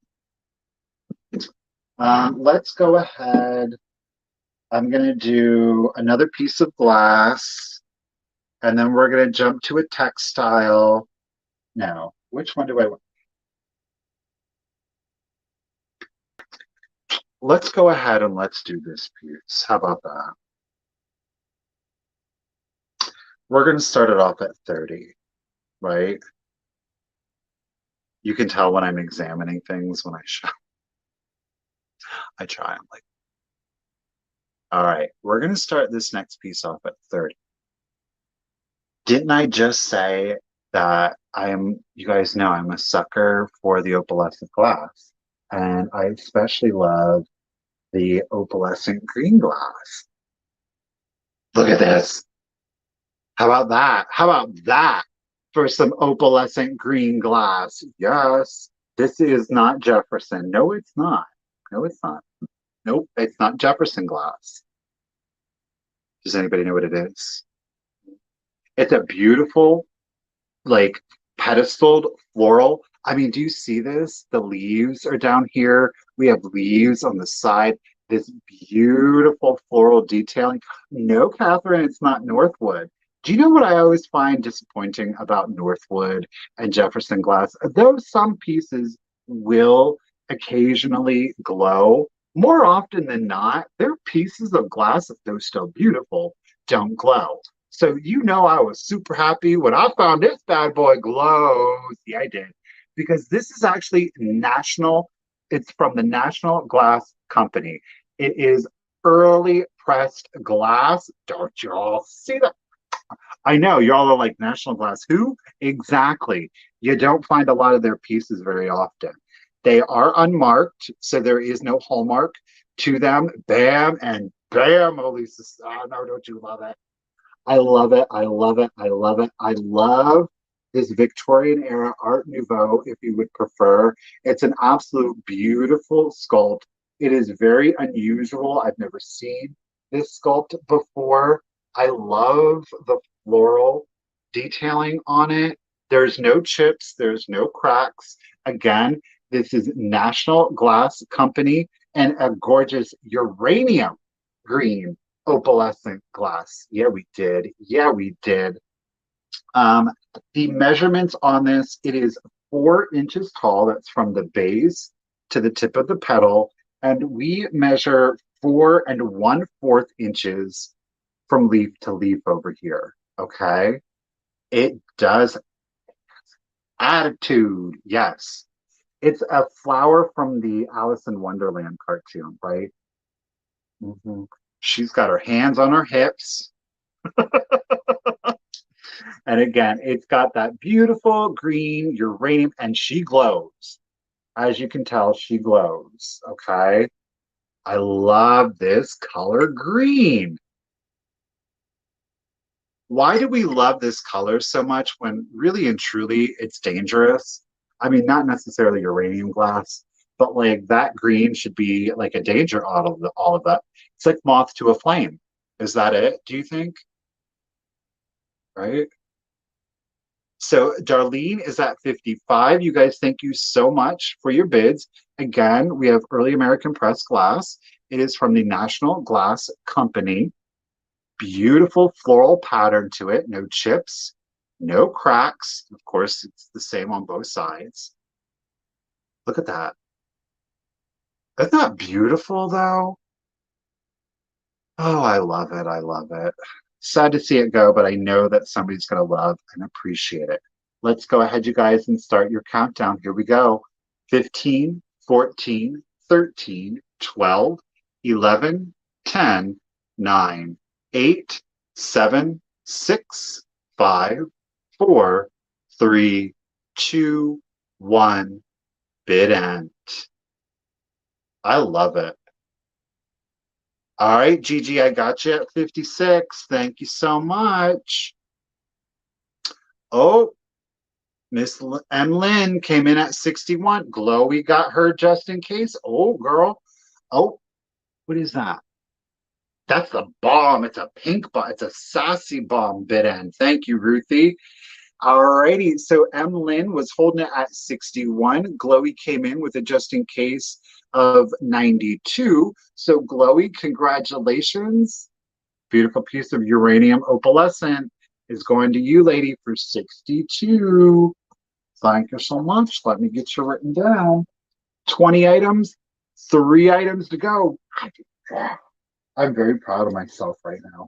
let's go ahead. I'm going to do another piece of glass, and then we're going to jump to a textile. Now, which one do I want? Let's go ahead and let's do this piece. How about that? We're going to start it off at 30, right? You can tell when I'm examining things when I show. I try. I'm like, all right, we're going to start this next piece off at 30. Didn't I just say that you guys know I'm a sucker for the opalescent glass, and I especially love the opalescent green glass. Look at this. How about that? How about that for some opalescent green glass? Yes, this is not Jefferson. No, it's not. No, it's not. Nope, it's not Jefferson glass. Does anybody know what it is? It's a beautiful like pedestaled floral. I mean, do you see this? The leaves are down here. We have leaves on the side. This beautiful floral detailing. No, Catherine, it's not Northwood. Do you know what I always find disappointing about Northwood and Jefferson glass? Though some pieces will occasionally glow, more often than not, they're pieces of glass, if they're still beautiful, don't glow. So you know I was super happy when I found this bad boy glows. Yeah, I did. Because this is actually national. It's from the National Glass Company. It is early pressed glass. Don't you all see that? I know y'all are like National Glass. Who? Exactly. You don't find a lot of their pieces very often. They are unmarked, so there is no hallmark to them. Bam and bam, Elisa. Oh, no, don't you love it? I love it. I love it. I love it. I love this Victorian era Art Nouveau, if you would prefer. It's an absolute beautiful sculpt. It is very unusual. I've never seen this sculpt before. I love the floral detailing on it. There's no chips, there's no cracks. Again, this is National Glass Company and a gorgeous uranium green opalescent glass. Yeah, we did. Yeah, we did. Um, the measurements on this, it is 4 inches tall. That's from the base to the tip of the petal. And we measure 4 and 1/4 inches from leaf to leaf over here. Okay. It does attitude. Yes. It's a flower from the Alice in Wonderland cartoon, right? Mm-hmm. She's got her hands on her hips. And again, it's got that beautiful green uranium, and she glows. As you can tell, she glows. Okay. I love this color green. Why do we love this color so much when really and truly it's dangerous? I mean, not necessarily uranium glass, but like that green should be like a danger out of all of that. It's like moth to a flame. Is that it? Do you think? Right? So Darlene is at 55. You guys, thank you so much for your bids. Again, we have Early American Press glass. It is from the National Glass Company. Beautiful floral pattern to it. No chips, no cracks. Of course, it's the same on both sides. Look at that. Isn't that beautiful, though? Oh, I love it. I love it. Sad to see it go, but I know that somebody's going to love and appreciate it. Let's go ahead, you guys, and start your countdown. Here we go. 15, 14, 13, 12, 11, 10, 9, 8, 7, 6, 5, 4, 3, 2, 1. Bid end. I love it. All right, Gigi, I got you at 56. Thank you so much. Oh, Miss M. Lynn came in at 61. Glowy got her just in case. Oh, girl. Oh, what is that? That's a bomb. It's a pink bomb. It's a sassy bomb bid end. Thank you, Ruthie. All righty. So M. Lynn was holding it at 61. Glowy came in with a just in case of 92. So Glowy, congratulations. Beautiful piece of uranium opalescent is going to you, lady, for 62. Thank you so much. Let me get you written down. 20 items, 3 items to go. I'm very proud of myself right now.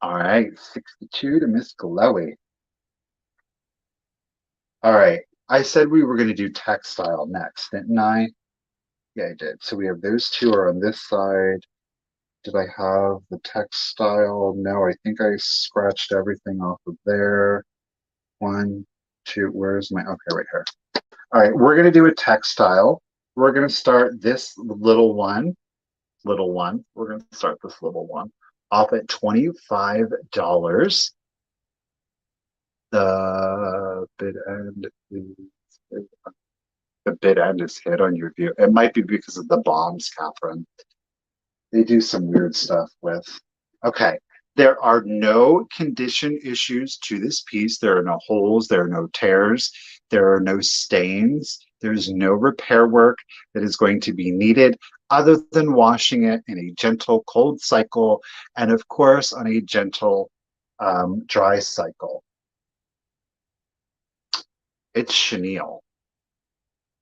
All right, 62 to Miss Glowy. All right, I said we were going to do textile next, didn't I? Yeah, I did. So we have those two are on this side. Did I have the textile? No, I think I scratched everything off of there. 1, 2, where's my, okay, right here. All right, we're going to do a textile. We're going to start this little one. We're going to start this little one off at $25. The bid end is the bid end is hit on your view. It might be because of the bombs, Catherine. They do some weird stuff with. Okay. There are no condition issues to this piece. There are no holes. There are no tears. There are no stains. There's no repair work that is going to be needed other than washing it in a gentle cold cycle and, of course, on a gentle dry cycle. It's chenille,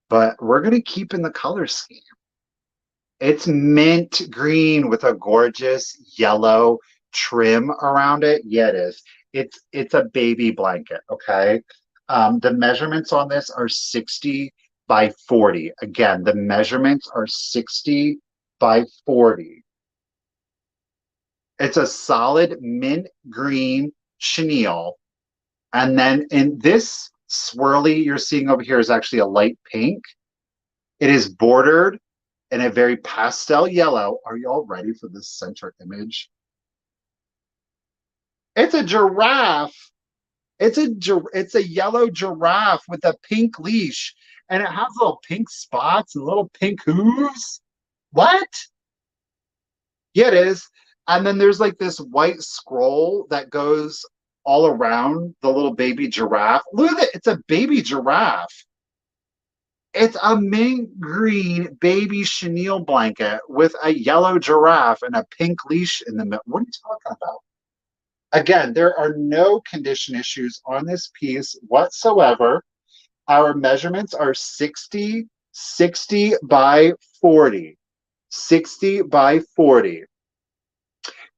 but we're going to keep in the color scheme. It's mint green with a gorgeous yellow trim around it. Yeah, it is. It's a baby blanket, okay? The measurements on this are 60 by 40. Again, the measurements are 60 by 40. It's a solid mint green chenille. And then in this swirly you're seeing over here is actually a light pink. It is bordered in a very pastel yellow. Are you all ready for this center image? It's a giraffe. It's a yellow giraffe with a pink leash. And it has little pink spots and little pink hooves. What? Yeah, it is. And then there's like this white scroll that goes all around the little baby giraffe. Look at it. It's a baby giraffe. It's a mint green baby chenille blanket with a yellow giraffe and a pink leash in the middle. What are you talking about? Again, there are no condition issues on this piece whatsoever. Our measurements are 60 by 40. 60 by 40.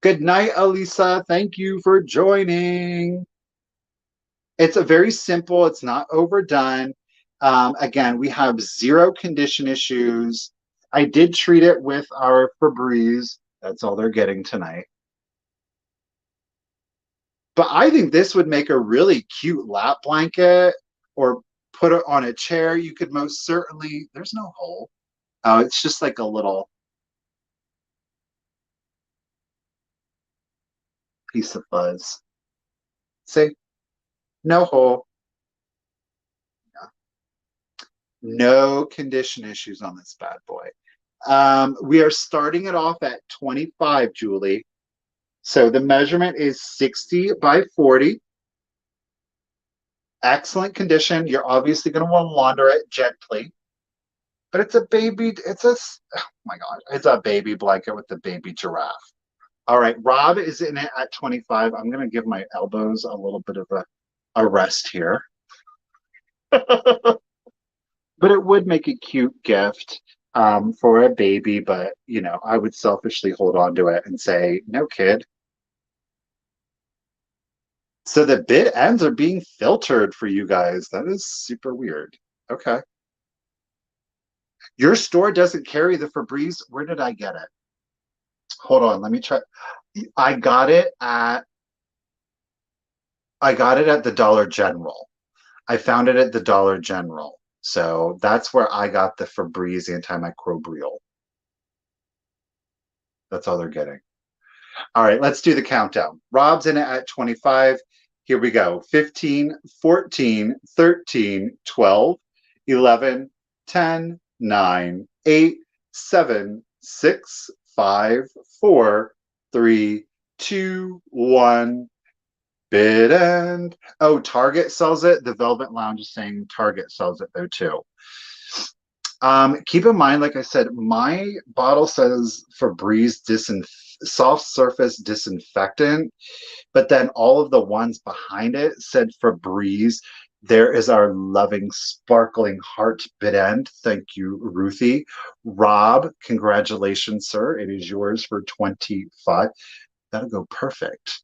Good night, Elisa. Thank you for joining. It's a very simple, it's not overdone. Again, we have zero condition issues. I did treat it with our Febreze. That's all they're getting tonight. But I think this would make a really cute lap blanket or put it on a chair. You could most certainly, there's no hole. Oh, it's just like a little piece of fuzz. See? No hole. Yeah. No condition issues on this bad boy. We are starting it off at 25, Julie. So the measurement is 60 by 40. Excellent condition. You're obviously going to want to launder it gently. But it's a baby, oh my God, it's a baby blanket with the baby giraffe. All right, Rob is in it at 25. I'm going to give my elbows a little bit of a rest here. But it would make a cute gift for a baby. But, you know, I would selfishly hold on to it and say, no, kid. So the bid ends are being filtered for you guys. That is super weird. Okay. Your store doesn't carry the Febreze. Where did I get it? Hold on, let me try. I got it at the Dollar General. I found it at the Dollar General. So that's where I got the Febreze antimicrobial. That's all they're getting. All right, let's do the countdown. Rob's in it at 25. Here we go. 15, 14, 13, 12, 11, 10, 9, 8, 7, 6, 5, 4, 3, 2, 1. Bid end. Oh, Target sells it. The Velvet Lounge is saying Target sells it though too. Keep in mind, like I said, my bottle says Febreze soft surface disinfectant, but then all of the ones behind it said Febreze. There is our loving, sparkling heart bid end. Thank you, Ruthie. Rob, congratulations, sir. It is yours for 25. That'll go perfect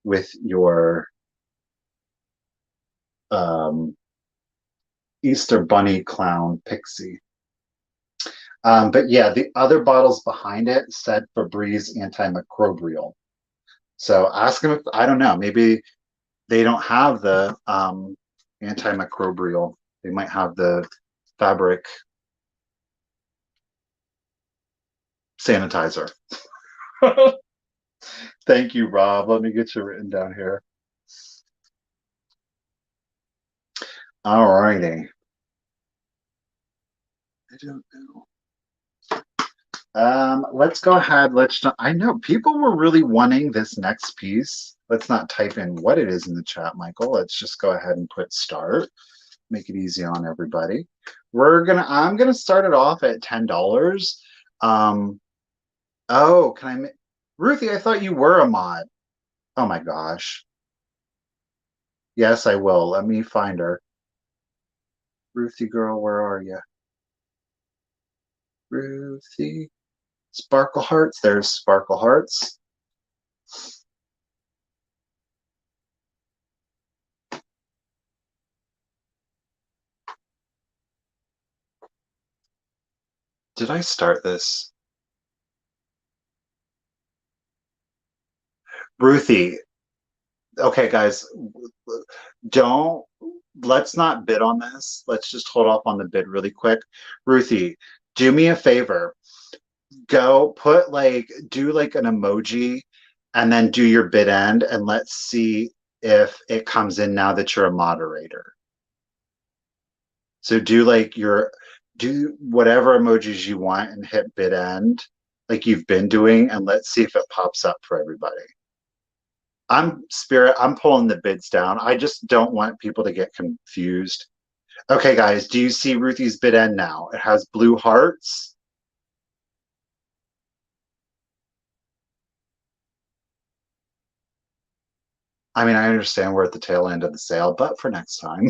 with your Easter Bunny clown pixie. But yeah, the other bottles behind it said Febreze antimicrobial. So ask them if, I don't know, maybe they don't have the antimicrobial. They might have the fabric sanitizer. Thank you, Rob. Let me get you written down here. All righty. I don't know. Let's go ahead. I know people were really wanting this next piece. Let's not type in what it is in the chat, Michael. Let's just go ahead and put start. Make it easy on everybody. I'm gonna start it off at $10. Oh, Ruthie, I thought you were a mod. Oh my gosh. Yes, I will. Let me find her. Ruthie girl, where are you? Ruthie. Sparkle Hearts. There's Sparkle Hearts. Did I start this? Ruthie. Okay, guys, let's not bid on this. Let's just hold off on the bid really quick. Ruthie, do me a favor. Do like an emoji and then do your bid end and let's see if it comes in now that you're a moderator. So do whatever emojis you want and hit bid end like you've been doing, and let's see if it pops up for everybody. I'm pulling the bids down. I just don't want people to get confused. Okay, guys, do you see Ruthie's bid end now? It has blue hearts. I mean, I understand we're at the tail end of the sale, but for next time.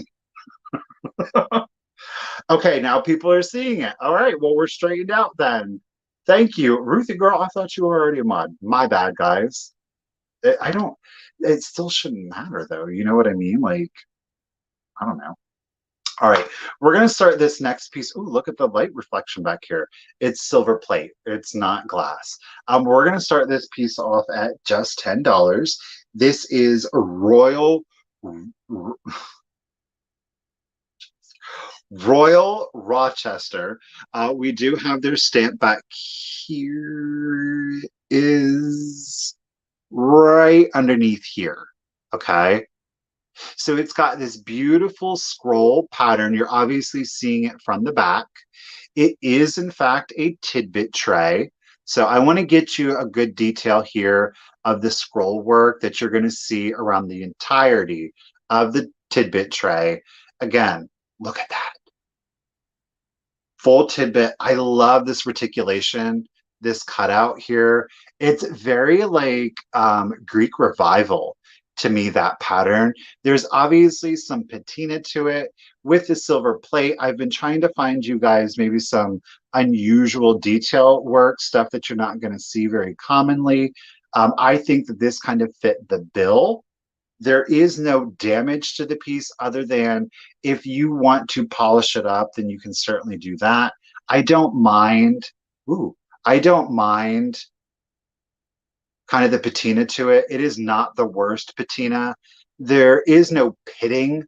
Okay, now people are seeing it. All right, well, we're straightened out then. Thank you. Ruthie girl, I thought you were already a mod. My bad, guys. I don't, it still shouldn't matter though. You know what I mean? Like, I don't know. All right, we're gonna start this next piece. Oh, look at the light reflection back here. It's silver plate. It's not glass. We're gonna start this piece off at just $10. This is a Royal Rochester. We do have their stamp back here. Is right underneath here. Okay. So it's got this beautiful scroll pattern. You're obviously seeing it from the back. It is, in fact, a tidbit tray. So I want to get you a good detail here of the scroll work that you're going to see around the entirety of the tidbit tray. Again, look at that. Full tidbit. I love this reticulation, this cutout here. It's very like Greek revival to me, that pattern. There's obviously some patina to it with the silver plate. I've been trying to find you guys maybe some unusual detail work, stuff that you're not going to see very commonly. I think that this kind of fit the bill. There is no damage to the piece other than if you want to polish it up, then you can certainly do that. I don't mind. Ooh, I don't mind kind of the patina to it. It is not the worst patina. There is no pitting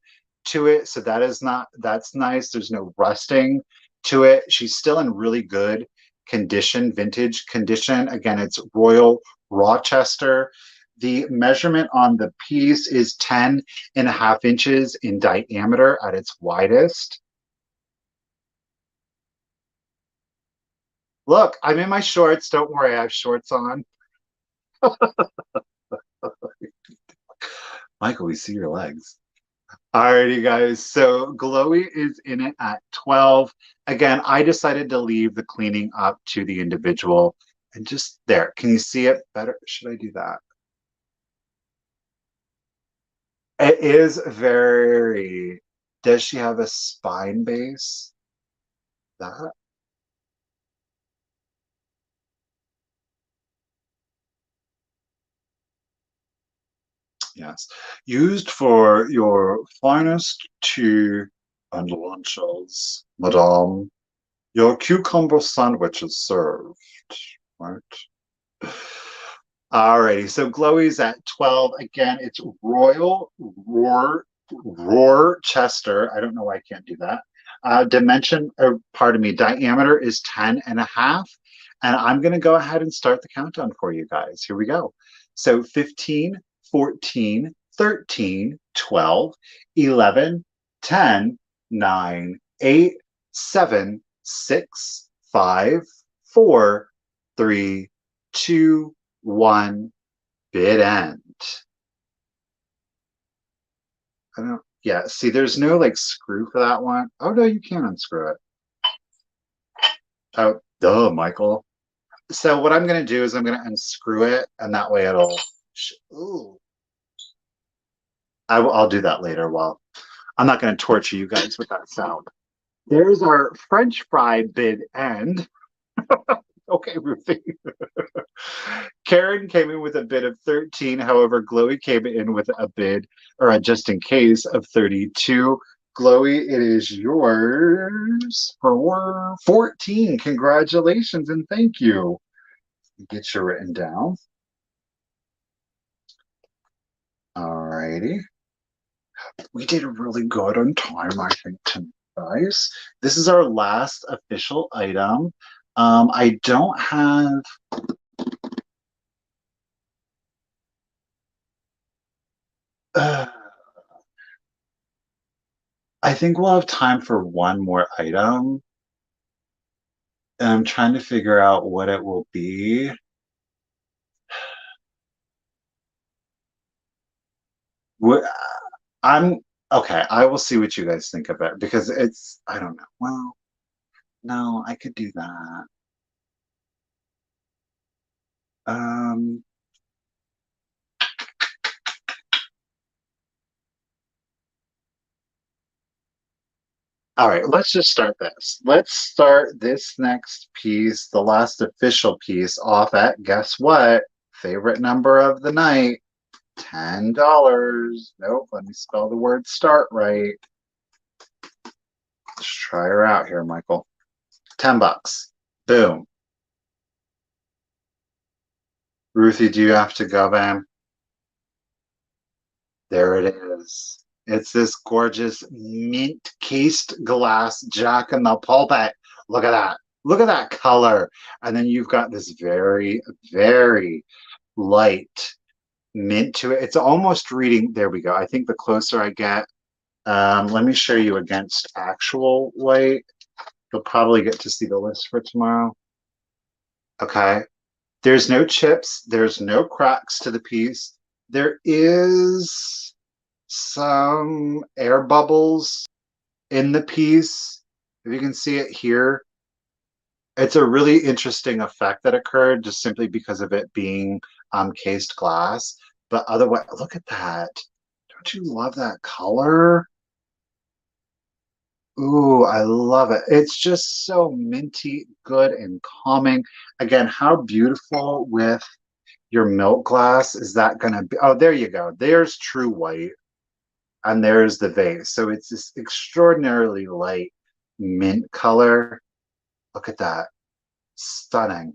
to it, so that's nice. There's no rusting to it. She's still in really good condition, vintage condition. Again, it's Royal Rochester. The measurement on the piece is 10.5 inches in diameter at its widest. Look, I'm in my shorts. Don't worry, I have shorts on. Michael, we see your legs. Alrighty, guys. So Glowy is in it at 12. Again, I decided to leave the cleaning up to the individual. And just there. Can you see it better? Should I do that? It is very. Does she have a spine base? That? Yes. Used for your finest tea and lunches, madame. Your cucumber sandwich is served. Right? Alrighty, so Glowy's at 12. Again, it's Roar Chester. I don't know why I can't do that. Dimension, or pardon me, diameter is 10.5. And I'm going to go ahead and start the countdown for you guys. Here we go. So 15, 14, 13, 12, 11, 10, 9, 8, 7, 6, 5, 4, 3, 2, 1, bid end. I don't, yeah, see, there's no like screw for that one. Oh, no, you can unscrew it. Oh, duh, Michael. So what I'm going to do is I'm going to unscrew it, and that way it'll, ooh. I'll do that later. Well, I'm not going to torture you guys with that sound. There's our French fry bid end. Okay, Ruthie. Karen came in with a bid of 13. However, Glowy came in with a bid, or a just in case, of 32. Glowy, it is yours for 14. Congratulations and thank you. Get you written down. All righty. We did really good on time, I think, tonight, guys. This is our last official item. I don't have I think we'll have time for one more item. And I'm trying to figure out what it will be. What I'm okay, I will see what you guys think of it because it's I don't know. Well, no, I could do that. Um, all right, let's just start this. Let's start this next piece, the last official piece, off at guess what? Favorite number of the night, $10. Nope, let me spell the word start right. Let's try her out here, Michael. $10. Boom. Ruthie, do you have to go, babe? There it is. It's this gorgeous mint cased glass Jack in the pulpit. Look at that. Look at that color. And then you've got this very, very light mint to it. It's almost reading. There we go. I think the closer I get, let me show you against actual light. You'll probably get to see the list for tomorrow. Okay. There's no chips. There's no cracks to the piece. There is some air bubbles in the piece. If you can see it here, it's a really interesting effect that occurred just simply because of it being cased glass. But otherwise, look at that. Don't you love that color? Ooh, I love it. It's just so minty, good, and calming. Again, how beautiful with your milk glass is that going to be? Oh, there you go. There's true white. And there's the vase. So it's this extraordinarily light mint color. Look at that. Stunning.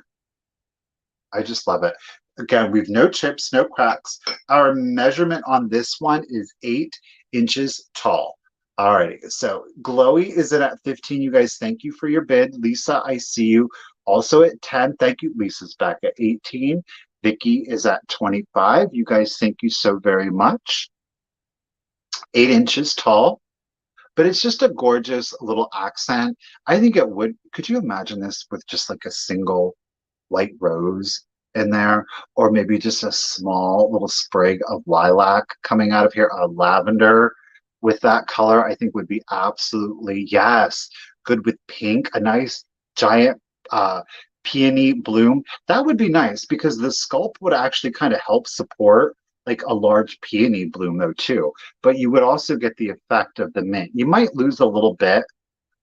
I just love it. Again, we've no chips, no cracks. Our measurement on this one is 8 inches tall. Alrighty, so Glowy is it at 15. You guys, thank you for your bid. Lisa, I see you. Also at 10. Thank you. Lisa's back at 18. Vicky is at 25. You guys, thank you so very much. 8 inches tall, but it's just a gorgeous little accent. I think it would. Could you imagine this with just like a single white rose in there, or maybe just a small little sprig of lilac coming out of here, a lavender with that color? I think would be absolutely yes. Good with pink, a nice giant peony bloom. That would be nice because the sculpt would actually kind of help support like a large peony bloom though too. But you would also get the effect of the mint. You might lose a little bit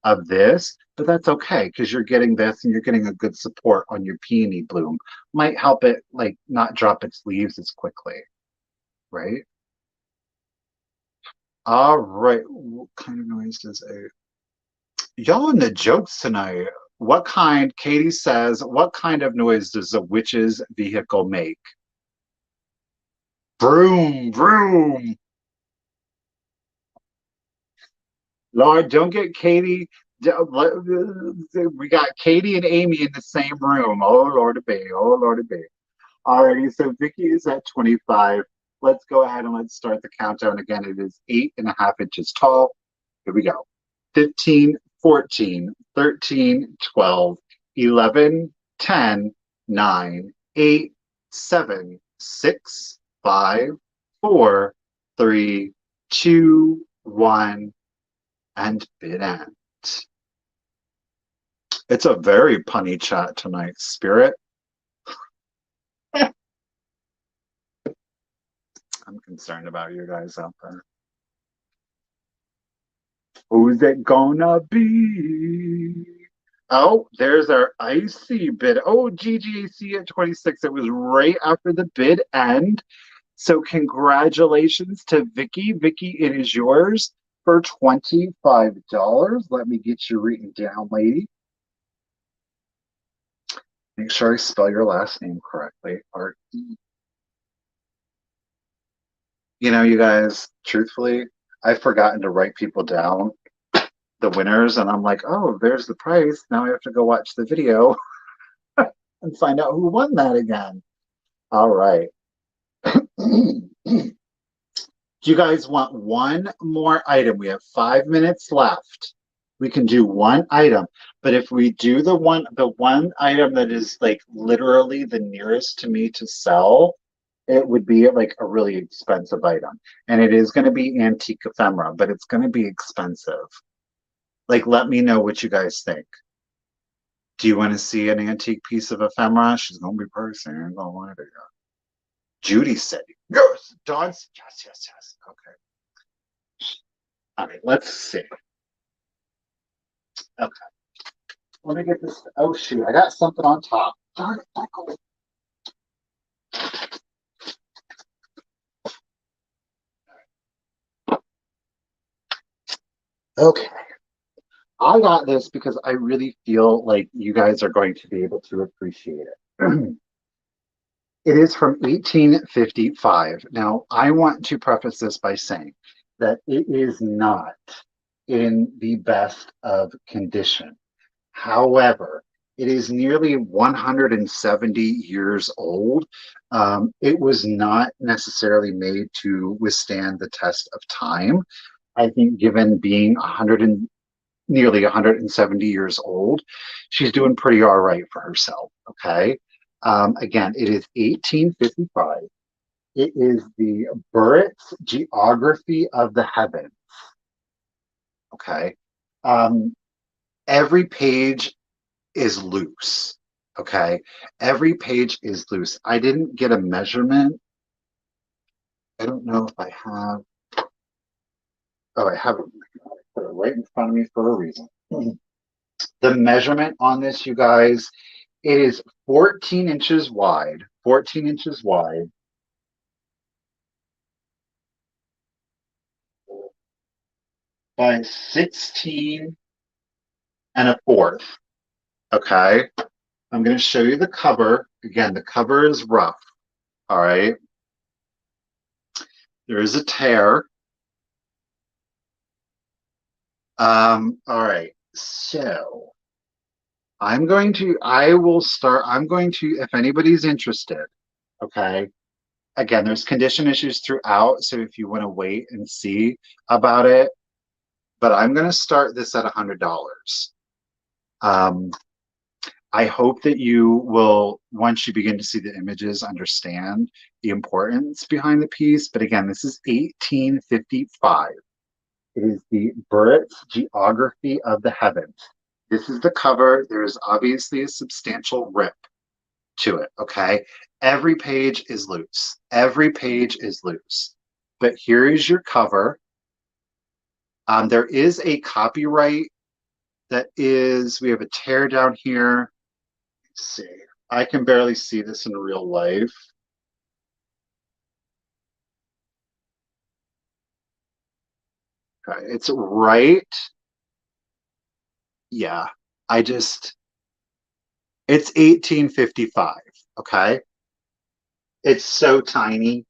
of this, but that's okay because you're getting this and you're getting a good support on your peony bloom. Might help it like not drop its leaves as quickly, right? All right. What kind of noise does a y'all in the jokes tonight? What kind, Katie says, what kind of noise does a witch's vehicle make? Vroom, vroom. Lord, don't get Katie. We got Katie and Amy in the same room. Oh, Lord of Bay. Oh, Lord of Bay. Alrighty, so Vicky is at 25. Let's go ahead and let's start the countdown again. It is 8.5 inches tall. Here we go. 15, 14, 13, 12, 11, 10, 9, 8, 7, 6, 5, 4, 3, 2, 1, and bid end. It's a very punny chat tonight, Spirit. I'm concerned about you guys out there. Who's it gonna be? Oh, there's our icy bid. Oh, GGAC at 26. It was right after the bid end. So congratulations to Vicky. Vicky, it is yours for $25. Let me get you written down, lady. Make sure I spell your last name correctly. R-E. You know, you guys, truthfully, I've forgotten to write people down, the winners, and I'm like, oh, there's the price. Now I have to go watch the video and find out who won that again. All right. Do you guys want one more item? We have 5 minutes left. We can do one item, but if we do the one item that is like literally the nearest to me to sell, it would be like a really expensive item. And it is going to be antique ephemera, but it's going to be expensive. Like, let me know what you guys think. Do you want to see an antique piece of ephemera? She's going to be pricey. I ain't gonna lie to you. Judy said, yes. Dawn's, yes, yes, yes. Okay. All right, let's see. Okay. Let me get this. Oh, shoot. I got something on top. Darn it, Michael. Okay. I got this because I really feel like you guys are going to be able to appreciate it. It is from 1855. Now, I want to preface this by saying that it is not in the best of condition. However, it is nearly 170 years old. It was not necessarily made to withstand the test of time. I think, given being 100 and nearly 170 years old, she's doing pretty all right for herself. Okay. Again, it is 1855. It is the Burritt's Geography of the Heavens. Okay. Um, every page is loose. Okay. Every page is loose. I didn't get a measurement. I don't know if I have. Oh, I have it. Put it right in front of me for a reason. The measurement on this, you guys, it is 14 inches wide, 14 inches wide by 16 and a fourth. Okay. I'm going to show you the cover. Again, the cover is rough. All right. There is a tear. All right. So I will start. I'm going to, if anybody's interested, okay. Again, there's condition issues throughout. So if you want to wait and see about it, but I'm going to start this at $100. Um, I hope that you will, once you begin to see the images, understand the importance behind the piece. But again, this is 1855. It is the Burritt's Geography of the Heavens. This is the cover. There is obviously a substantial rip to it, okay? Every page is loose. Every page is loose. But here is your cover. There is a copyright that is, we have a tear down here. Let's see. I can barely see this in real life. Okay, it's right. Yeah, I just, it's 1855. Okay. It's so tiny.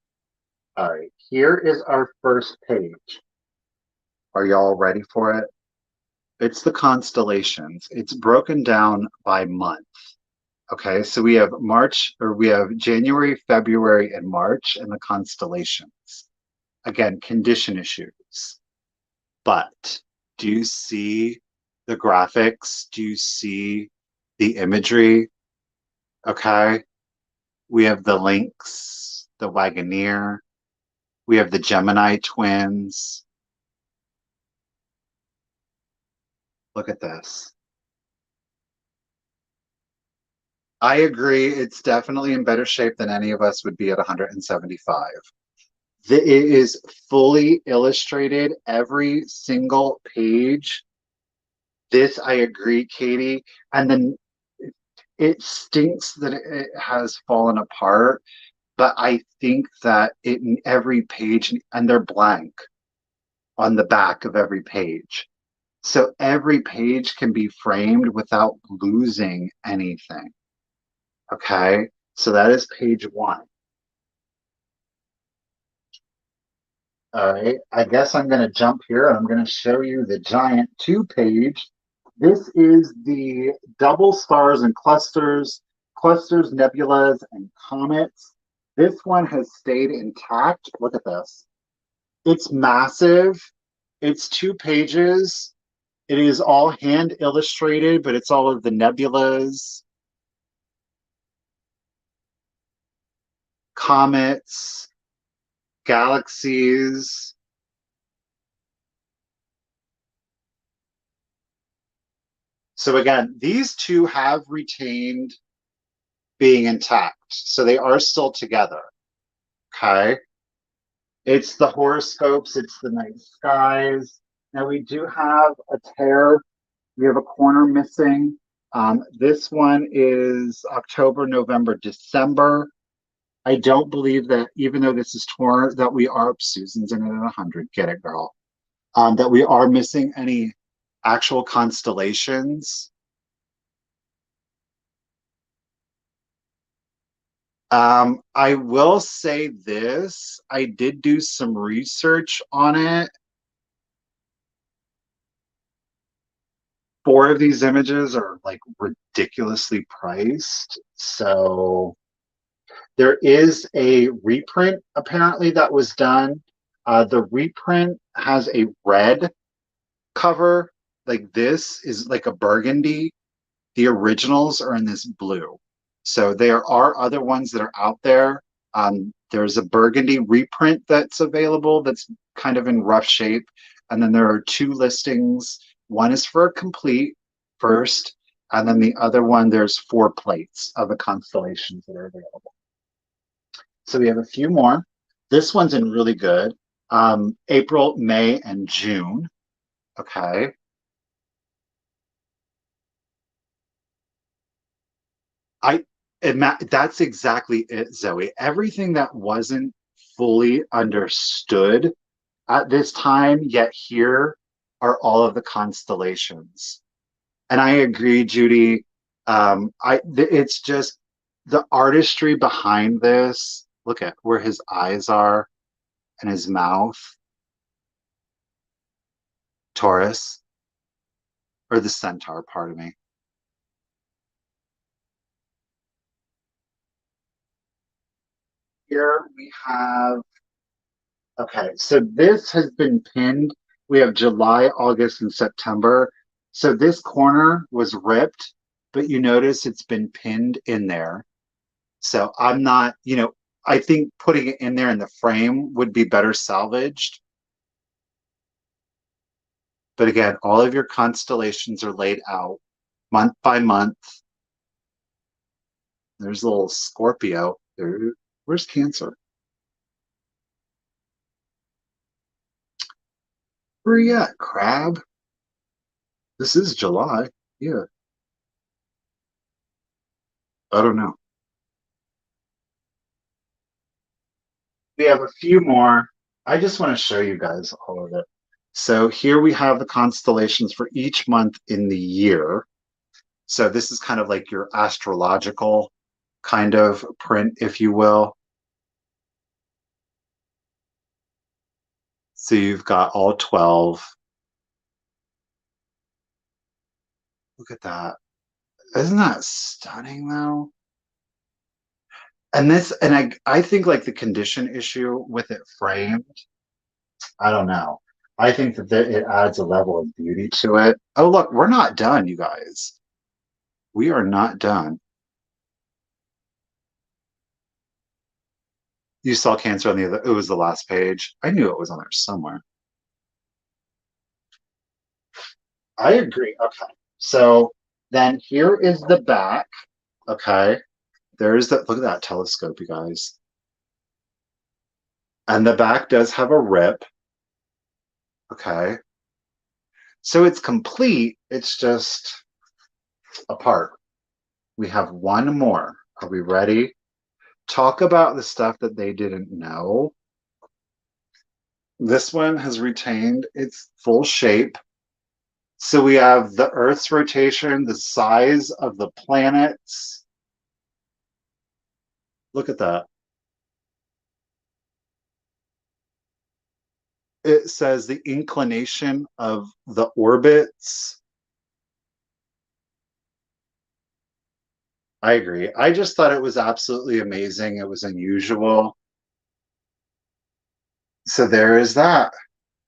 All right, here is our first page. Are y'all ready for it? It's the constellations. It's broken down by month. Okay, so we have March, or we have January, February, and March, and the constellations. Again, condition issues. But do you see the graphics? Do you see the imagery? Okay, we have the Lynx, the Wagoneer, we have the Gemini twins. Look at this. I agree. It's definitely in better shape than any of us would be at 175. It is fully illustrated, every single page. This, I agree, Katie. And then it stinks that it has fallen apart, but I think that it in every page, and they're blank on the back of every page. So every page can be framed without losing anything. Okay, so that is page one. All right, I guess I'm going to jump here and I'm going to show you the giant 2 page. This is the double stars and clusters, clusters, nebulas, and comets. This one has stayed intact. Look at this. It's massive. It's 2 pages. It is all hand illustrated, but it's all of the nebulas, comets, galaxies. So again, these two have retained being intact. So they are still together. Okay. It's the horoscopes, it's the night skies. Now we do have a tear. We have a corner missing. This one is October, November, December. I don't believe that, even though this is torn, that we are, Susan's in it at 100. Get it, girl. That we are missing any actual constellations. I will say this. I did do some research on it. 4 of these images are like ridiculously priced. So there is a reprint apparently that was done. The reprint has a red cover. Like this is like a burgundy. The originals are in this blue. So there are other ones that are out there. There's a burgundy reprint that's available that's kind of in rough shape. And then there are 2 listings. One is for a complete first, and then the other one, there's 4 plates of the constellations that are available. So we have a few more. This one's in really good. April, May, and June. Okay. I that's exactly it, Zoe. Everything that wasn't fully understood at this time, yet here are all of the constellations. And I agree, Judy. It's just the artistry behind this. Look at where his eyes are and his mouth. Taurus, or the centaur, pardon me. Here we have, okay, so this has been pinned. We have July, August, and September. So this corner was ripped, but you notice it's been pinned in there. So I'm not, I think putting it in there in the frame would be better salvaged. But again, all of your constellations are laid out month by month. There's a little Scorpio. Where's Cancer? Where are you at, Crab? This is July. Yeah, I don't know. We have a few more. I just want to show you guys all of it. So here we have the constellations for each month in the year. So this is kind of like your astrological kind of print, if you will. So you've got all 12. Look at that. Isn't that stunning though? And I think like the condition issue with it framed, I don't know. I think that it adds a level of beauty to it. Oh, look, we're not done, you guys. We are not done. You saw Cancer on the other, it was the last page. I knew it was on there somewhere. I agree. Okay. So then here is the back. Okay. There's the, look at that telescope, you guys. And the back does have a rip. Okay. So it's complete. It's just apart. We have one more. Are we ready? Talk about the stuff that they didn't know. This one has retained its full shape. So we have the Earth's rotation, the size of the planets. Look at that. It says the inclination of the orbits. I agree. I just thought it was absolutely amazing. It was unusual. So there is that.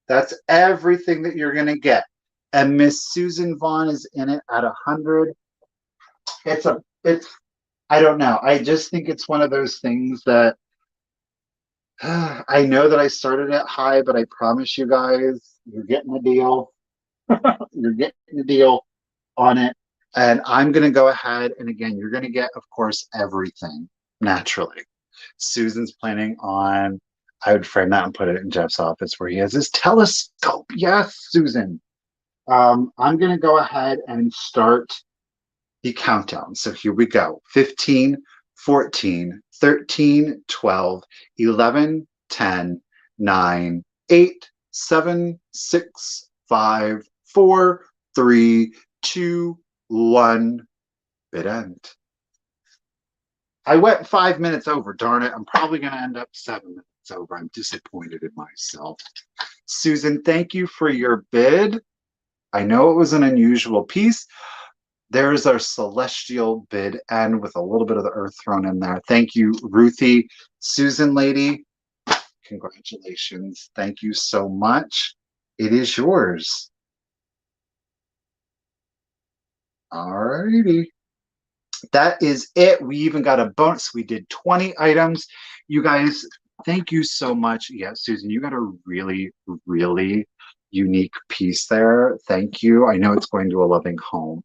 That's everything that you're going to get. And Miss Susan Vaughn is in it at 100. It's I don't know. I just think it's one of those things that I know that I started it high, but I promise you guys, you're getting a deal. You're getting a deal on it. And I'm going to go ahead. And again, you're going to get, of course, everything naturally. Susan's planning on, I would frame that and put it in Jeff's office where he has his telescope. Yes, Susan. I'm going to go ahead and start the countdown. So here we go. 15, 14, 13, 12, 11, 10, 9, 8, 7, 6, 5, 4, 3, 2, 1. Bid end. I went 5 minutes over, darn it. I'm probably going to end up 7 minutes over. I'm disappointed in myself. Susan, thank you for your bid. I know it was an unusual piece. There's our celestial bid end with a little bit of the earth thrown in there. Thank you, Ruthie. Susan lady, congratulations. Thank you so much. It is yours. All righty. That is it. We even got a bonus. We did 20 items. You guys, thank you so much. Yeah, Susan, you got a really, really unique piece there. Thank you. I know it's going to a loving home.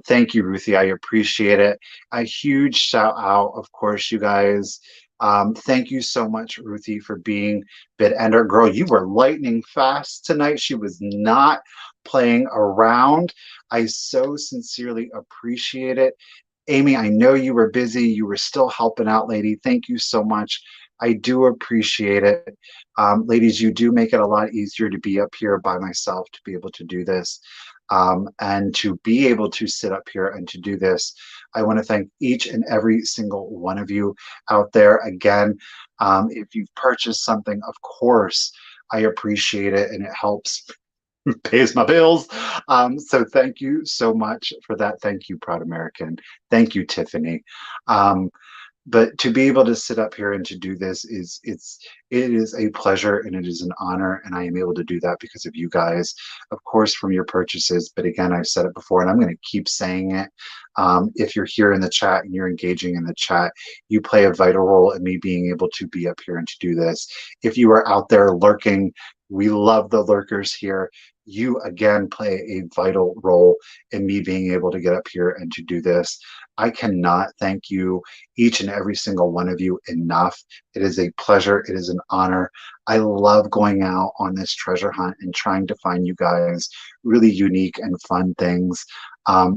Thank you, Ruthie. I appreciate it. A huge shout out, of course, you guys. Thank you so much, Ruthie, for being bid ender. Girl, you were lightning fast tonight. She was not playing around. I so sincerely appreciate it. Amy, I know you were busy. You were still helping out, lady. Thank you so much. I do appreciate it. Ladies, you do make it a lot easier to be up here by myself to be able to do this. And to be able to sit up here and to do this. I want to thank each and every single one of you out there. Again, if you've purchased something, of course, I appreciate it and it helps pays my bills. So thank you so much for that. Thank you, Proud American. Thank you, Tiffany. But to be able to sit up here and to do this it is a pleasure and it is an honor, and I am able to do that because of you guys, of course, from your purchases. But again, I've said it before and I'm going to keep saying it. If you're here in the chat and you're engaging in the chat, you play a vital role in me being able to be up here and to do this. If you are out there lurking, we love the lurkers here. You again play a vital role in me being able to get up here and to do this. I cannot thank you, each and every single one of you, enough. It is a pleasure. It is an honor. I love going out on this treasure hunt and trying to find you guys really unique and fun things.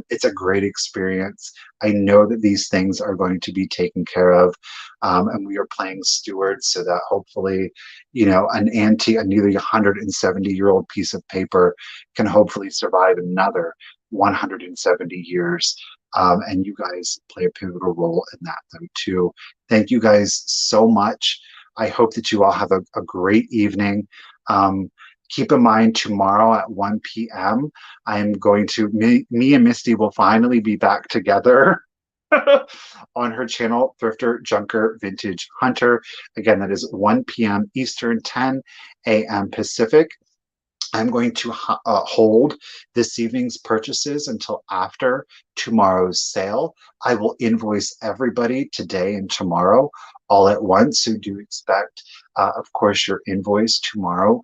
It's a great experience. I know that these things are going to be taken care of, and we are playing stewards so that hopefully, you know, an antique, a nearly 170-year-old piece of paper can hopefully survive another 170 years. And you guys play a pivotal role in that, though, too. Thank you guys so much. I hope that you all have a great evening. Keep in mind, tomorrow at 1 p.m., I'm going to, me and Misty will finally be back together on her channel, Thrifter, Junker, Vintage, Hunter. Again, that is 1 p.m. Eastern, 10 a.m. Pacific. I'm going to hold this evening's purchases until after tomorrow's sale. I will invoice everybody today and tomorrow all at once. So do expect, of course, your invoice tomorrow,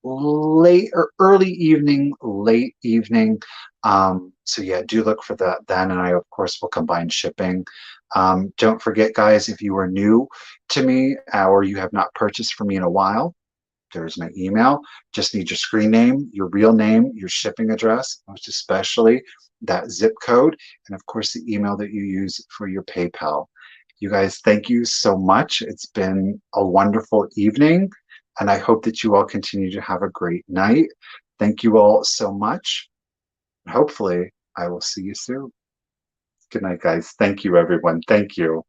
late or early evening, late evening. So yeah, do look for that then. And I, of course, will combine shipping. Don't forget, guys, if you are new to me or you have not purchased from me in a while, there's my email. Just need your screen name, your real name, your shipping address, most especially that zip code, and of course the email that you use for your PayPal. You guys, thank you so much. It's been a wonderful evening, and I hope that you all continue to have a great night. Thank you all so much. Hopefully, I will see you soon. Good night, guys. Thank you, everyone. Thank you.